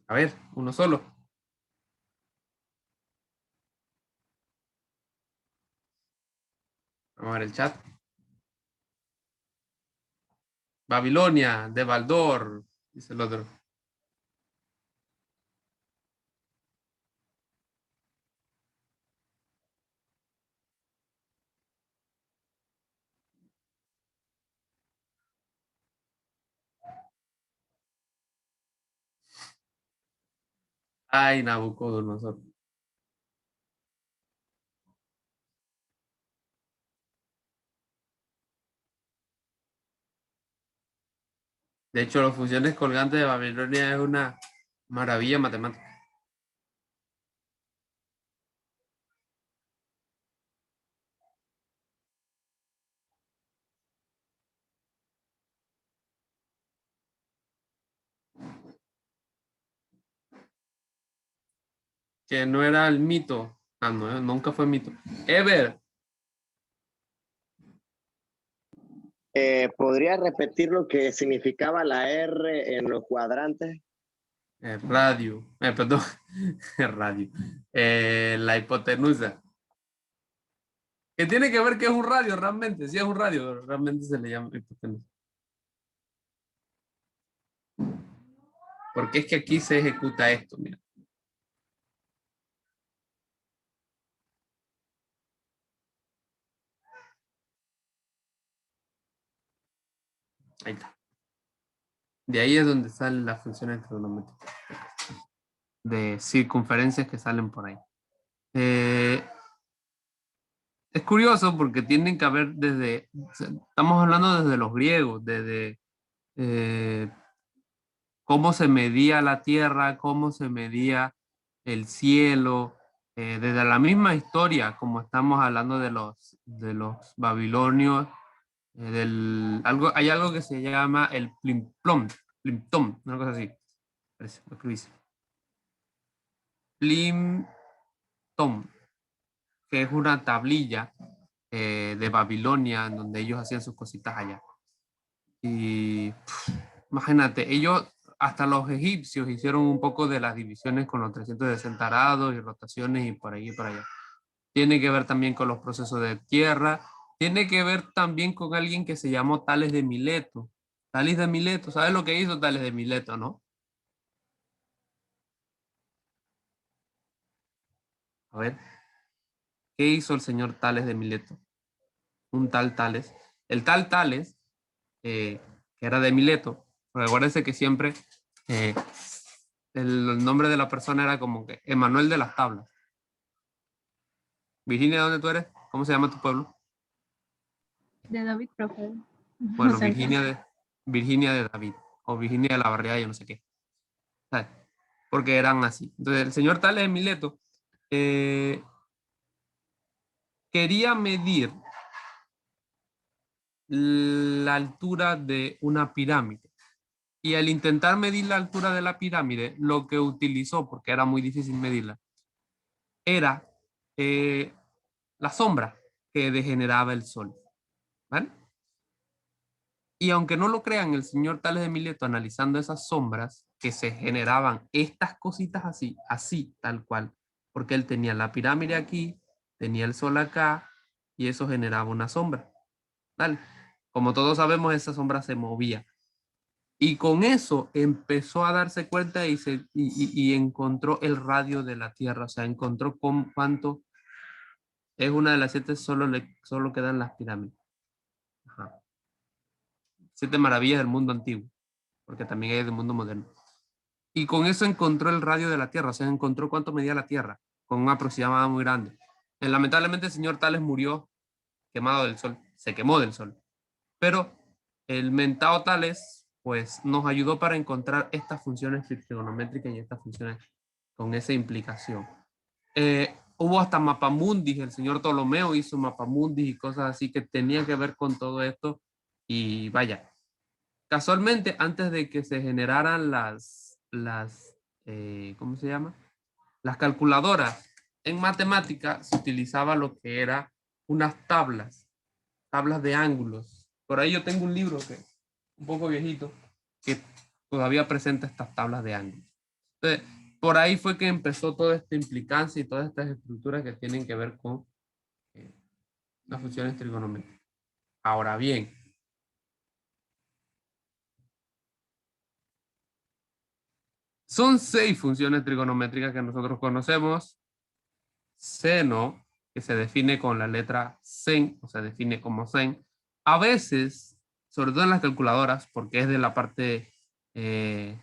A ver, uno solo. Vamos a ver el chat. Babilonia, de Baldor, dice el otro. Ay, Nabucodonosor. De hecho, las funciones colgantes de Babilonia es una maravilla matemática. Que no era el mito. Ah, no, nunca fue mito. Ever. ¿Podría repetir lo que significaba la R en los cuadrantes? Radio. Perdón. Radio. La hipotenusa. Que tiene que ver que es un radio realmente. Sí es un radio. Realmente se le llama hipotenusa. Porque es que aquí se ejecuta esto, mira. Ahí está. De ahí es donde salen las funciones trigonométricas de circunferencias que salen por ahí. Es curioso porque tienen que haber desde, estamos hablando desde los griegos, desde cómo se medía la tierra, cómo se medía el cielo, desde la misma historia, como estamos hablando de los babilonios, hay algo que se llama el plimpton, una cosa así. Parece, lo que dice. Plimpton, que es una tablilla de Babilonia en donde ellos hacían sus cositas allá. Y imagínate, ellos, hasta los egipcios hicieron un poco de las divisiones con los 360 grados y rotaciones y por ahí y por allá. Tiene que ver también con los procesos de tierra. Tiene que ver también con alguien que se llamó Tales de Mileto. Tales de Mileto, ¿sabes lo que hizo Tales de Mileto, no? A ver, ¿qué hizo el señor Tales de Mileto? Un tal Tales. El tal Tales, que era de Mileto, recuérdense que siempre el nombre de la persona era como que Emanuel de las Tablas. Virginia, ¿dónde tú eres? ¿Cómo se llama tu pueblo? De David, profe. Bueno, O sea, Virginia de David, o Virginia de la Barriada, yo no sé qué. ¿Sabes? Porque eran así. Entonces, el señor Tales de Mileto quería medir la altura de una pirámide. Y al intentar medir la altura de la pirámide, lo que utilizó, porque era muy difícil medirla, era la sombra que degeneraba el sol. ¿Vale? Y aunque no lo crean, el señor Tales de Mileto, analizando esas sombras que se generaban, estas cositas así, tal cual, porque él tenía la pirámide aquí, tenía el sol acá, y eso generaba una sombra. ¿Vale? Como todos sabemos, esa sombra se movía. Y con eso empezó a darse cuenta y encontró el radio de la Tierra, o sea, encontró cuánto es una de las 7, solo quedan las pirámides. Ajá. 7 maravillas del mundo antiguo, porque también hay del mundo moderno. Y con eso encontró el radio de la Tierra, o sea, encontró cuánto medía la Tierra, con un aproximado muy grande. Lamentablemente el señor Tales murió quemado del sol, se quemó del sol. Pero el mentado Tales pues nos ayudó para encontrar estas funciones trigonométricas y estas funciones con esa implicación. Hubo hasta mapamundis, el señor Ptolomeo hizo mapamundis y cosas así que tenían que ver con todo esto. Y vaya, casualmente antes de que se generaran ¿cómo se llama? Las calculadoras, en matemática se utilizaba lo que era unas tablas de ángulos. Por ahí yo tengo un libro que un poco viejito que todavía presenta estas tablas de ángulos. Entonces, por ahí fue que empezó toda esta implicancia y todas estas estructuras que tienen que ver con las funciones trigonométricas. Ahora bien, son 6 funciones trigonométricas que nosotros conocemos. Seno, que se define con la letra sen, o se define como sen. A veces, sobre todo en las calculadoras, porque es de la parte de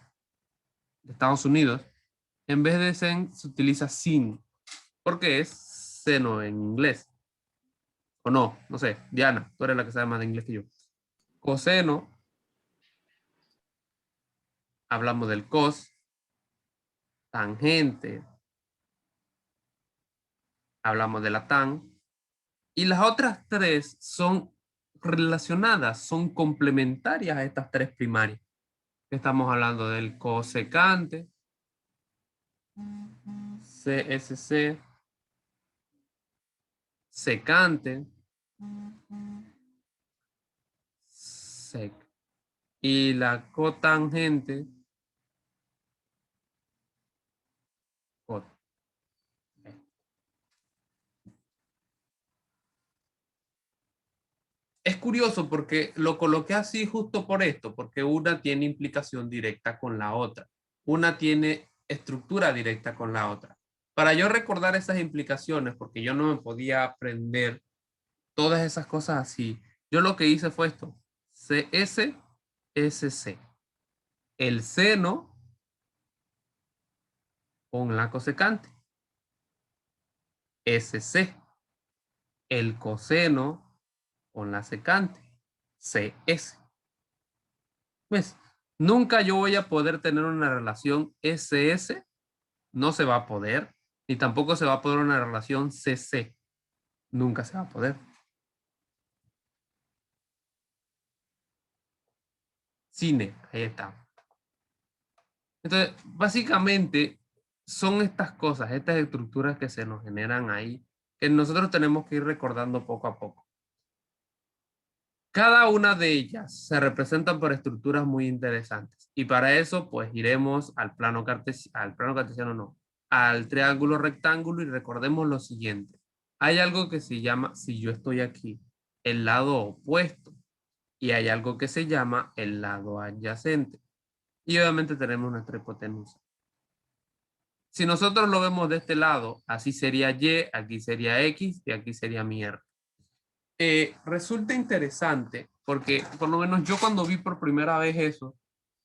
Estados Unidos, en vez de sen se utiliza sin, porque es seno en inglés. O no, no sé, Diana, tú eres la que sabe más de inglés que yo. Coseno, hablamos del cos. Tangente, hablamos de la tan. Y las otras 3 son relacionadas, son complementarias a estas 3 primarias. Estamos hablando del cosecante, CSC, secante, sec. Y la cotangente, cot. Es curioso porque lo coloqué así justo por esto, porque una tiene implicación directa con la otra. una tiene estructura directa con la otra. Para yo recordar esas implicaciones, porque yo no me podía aprender todas esas cosas así, yo lo que hice fue esto. CS, SC. El seno con la cosecante. SC. El coseno con la secante. CS. ¿Ves? Nunca yo voy a poder tener una relación SS. No se va a poder. Ni tampoco se va a poder una relación CC. Nunca se va a poder. Cine. Ahí está. Entonces, básicamente, son estas cosas, estas estructuras que se nos generan ahí, que nosotros tenemos que ir recordando poco a poco. Cada una de ellas se representan por estructuras muy interesantes. Y para eso, pues, iremos al plano cartesiano, no, al triángulo rectángulo y recordemos lo siguiente. Hay algo que se llama, si yo estoy aquí, el lado opuesto. Y hay algo que se llama el lado adyacente. Y obviamente tenemos nuestra hipotenusa. Si nosotros lo vemos de este lado, así sería Y, aquí sería X y aquí sería mi R. Resulta interesante porque por lo menos yo cuando vi por primera vez eso,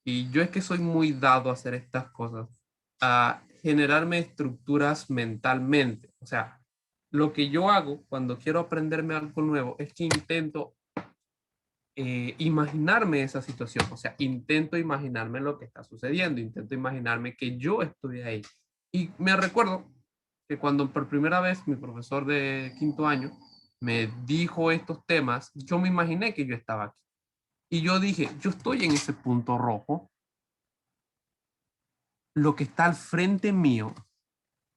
y yo es que soy muy dado a hacer estas cosas, a generarme estructuras mentalmente. O sea, lo que yo hago cuando quiero aprenderme algo nuevo es que intento imaginarme esa situación. O sea, intento imaginarme lo que está sucediendo, intento imaginarme que yo estoy ahí. Y me recuerdo que cuando por primera vez mi profesor de quinto año me dijo estos temas, yo me imaginé que yo estaba aquí. Y yo dije, yo estoy en ese punto rojo. Lo que está al frente mío,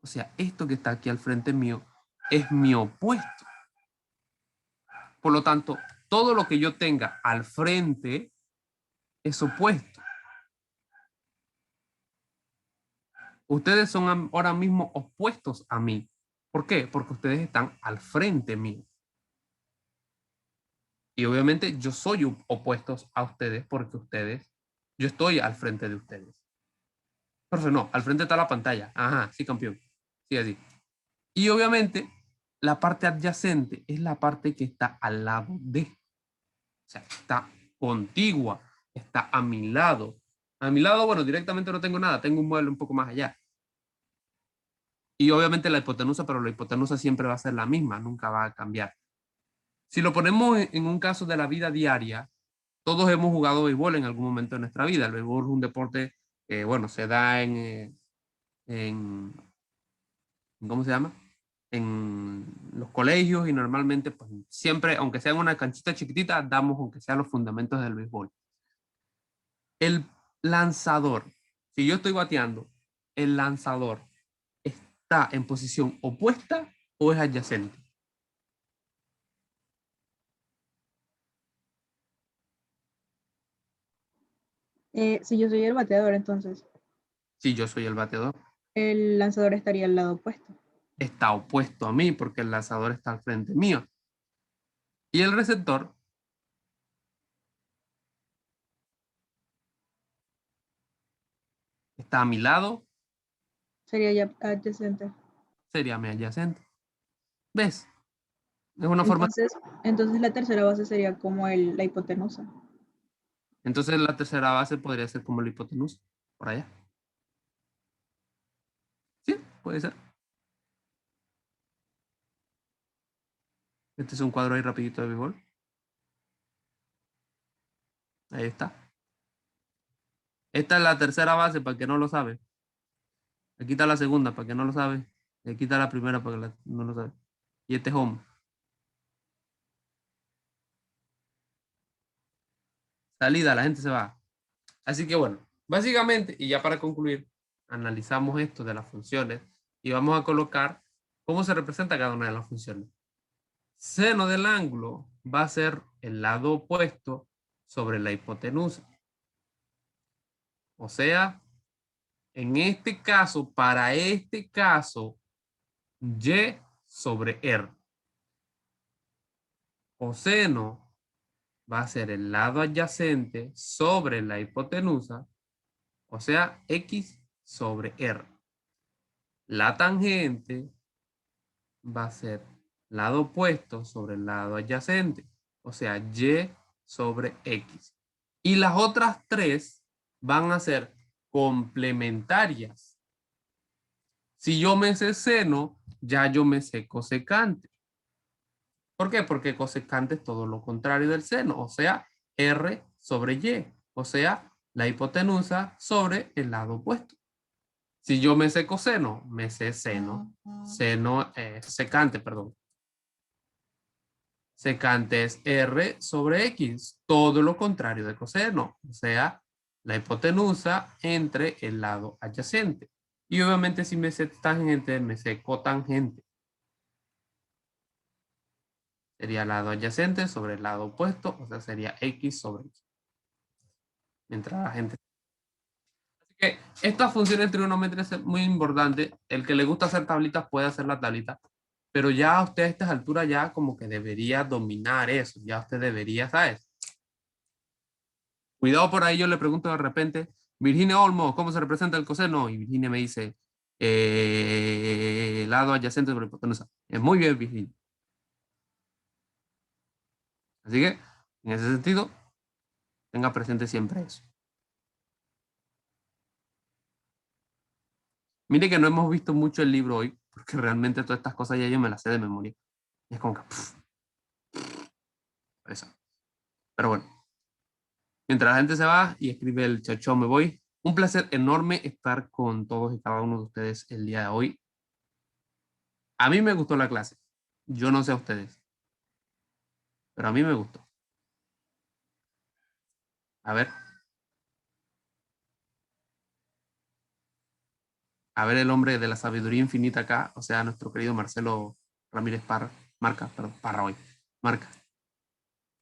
o sea, esto que está aquí al frente mío, es mi opuesto. Por lo tanto, todo lo que yo tenga al frente es opuesto. Ustedes son ahora mismo opuestos a mí. ¿Por qué? Porque ustedes están al frente mío. Y obviamente yo soy opuestos a ustedes porque yo estoy al frente de ustedes. Profe, no, al frente está la pantalla. Ajá, sí, campeón. Sí, así. Y obviamente la parte adyacente es la parte que está al lado de. O sea, está contigua, está a mi lado. A mi lado, bueno, directamente no tengo nada, tengo un mueble un poco más allá. Y obviamente la hipotenusa, pero la hipotenusa siempre va a ser la misma, nunca va a cambiar. Si lo ponemos en un caso de la vida diaria, todos hemos jugado béisbol en algún momento de nuestra vida. El béisbol es un deporte que, bueno, se da ¿cómo se llama? En los colegios y normalmente, pues siempre, aunque sea en una canchita chiquitita, damos, aunque sean los fundamentos del béisbol. El lanzador, si yo estoy bateando, el lanzador ¿está en posición opuesta o es adyacente? Si yo soy el bateador, entonces. Si yo soy el bateador. El lanzador estaría al lado opuesto. Está opuesto a mí porque el lanzador está al frente mío. Y el receptor está a mi lado. Sería ya adyacente. Sería mi adyacente. ¿Ves? Es una forma. Entonces la tercera base sería como la hipotenusa. Entonces la tercera base podría ser como la hipotenusa. Por allá. Sí, puede ser. Este es un cuadro ahí rapidito de béisbol. Ahí está. Esta es la tercera base para el que no lo sabe. Aquí está la segunda para el que no lo sabe. Y aquí está la primera para el que no lo sabe. Y este es home. Salida, la gente se va. Así que bueno, básicamente, y ya para concluir, analizamos esto de las funciones y vamos a colocar cómo se representa cada una de las funciones. Seno del ángulo va a ser el lado opuesto sobre la hipotenusa. O sea, en este caso, para este caso, Y sobre R. Coseno va a ser el lado adyacente sobre la hipotenusa. o sea, X sobre R. La tangente va a ser lado opuesto sobre el lado adyacente, o sea, Y sobre X. Y las otras tres van a ser complementarias. Si yo me sé seno, ya yo me sé cosecante. ¿Por qué? Porque cosecante es todo lo contrario del seno, o sea, R sobre Y, o sea, la hipotenusa sobre el lado opuesto. Si yo me sé coseno, me sé seno. Secante, perdón. Secante es R sobre X, todo lo contrario de coseno, o sea, la hipotenusa entre el lado adyacente. Y obviamente si me sé tangente, me sé cotangente. Sería lado adyacente sobre el lado opuesto, o sea, sería X sobre X. Mientras la gente... Así que estas funciones trigonométricas es muy importante. El que le gusta hacer tablitas puede hacer la tablita, pero ya usted a estas alturas ya como que debería dominar eso. Ya usted debería, ¿sabes? Cuidado por ahí, yo le pregunto de repente, Virginia Olmo, ¿cómo se representa el coseno? Y Virginia me dice, lado adyacente sobre hipotenusa. Muy bien, Virginia. Así que, en ese sentido, tenga presente siempre eso. Mire que no hemos visto mucho el libro hoy, porque realmente todas estas cosas ya yo me las sé de memoria. Y es como que... eso. Pero bueno. Mientras la gente se va y escribe el chachón me voy. Un placer enorme estar con todos y cada uno de ustedes el día de hoy. A mí me gustó la clase. Yo no sé a ustedes. Pero a mí me gustó. A ver. A ver el hombre de la sabiduría infinita acá. O sea, nuestro querido Marcelo Ramírez Marca.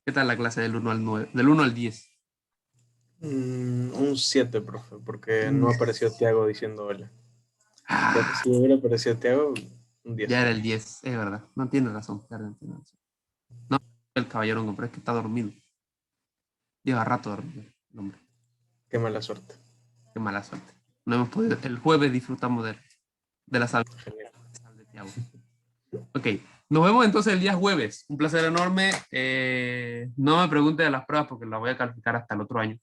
¿Qué tal la clase del 1 al 9? Del 1 al 10. Un 7, profe, porque no apareció Tiago diciendo hola. Si hubiera aparecido Tiago, un 10. Ya era el 10, es verdad. No tiene razón. No, el caballero no, pero es que está dormido. Lleva rato dormido el hombre. Qué mala suerte. Qué mala suerte. No hemos podido. El jueves disfrutamos de la sal de Tiago. Ok. Nos vemos entonces el día jueves. Un placer enorme. No me pregunte de las pruebas porque las voy a calificar hasta el otro año.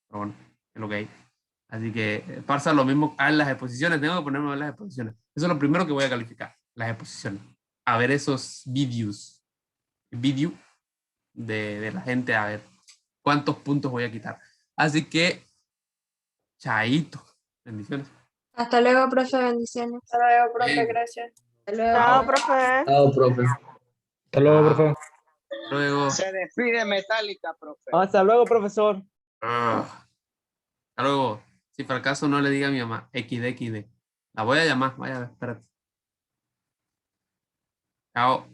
Pero bueno, es lo que hay. Así que pasa lo mismo en las exposiciones. Tengo que ponerme a ver las exposiciones. Eso es lo primero que voy a calificar. Las exposiciones. A ver esos vídeos. Video de la gente. A ver cuántos puntos voy a quitar. Así que, chaito. Bendiciones. Hasta luego, profe. Bendiciones. Hasta luego, profe, gracias. Hasta luego. Chao, profe. Chao, profe. Hasta luego, profe. Luego. Se despide Metallica, profe. Hasta luego, profesor. Hasta luego. Si fracaso, no le diga a mi mamá XD. La voy a llamar. Vaya, espérate. Chao.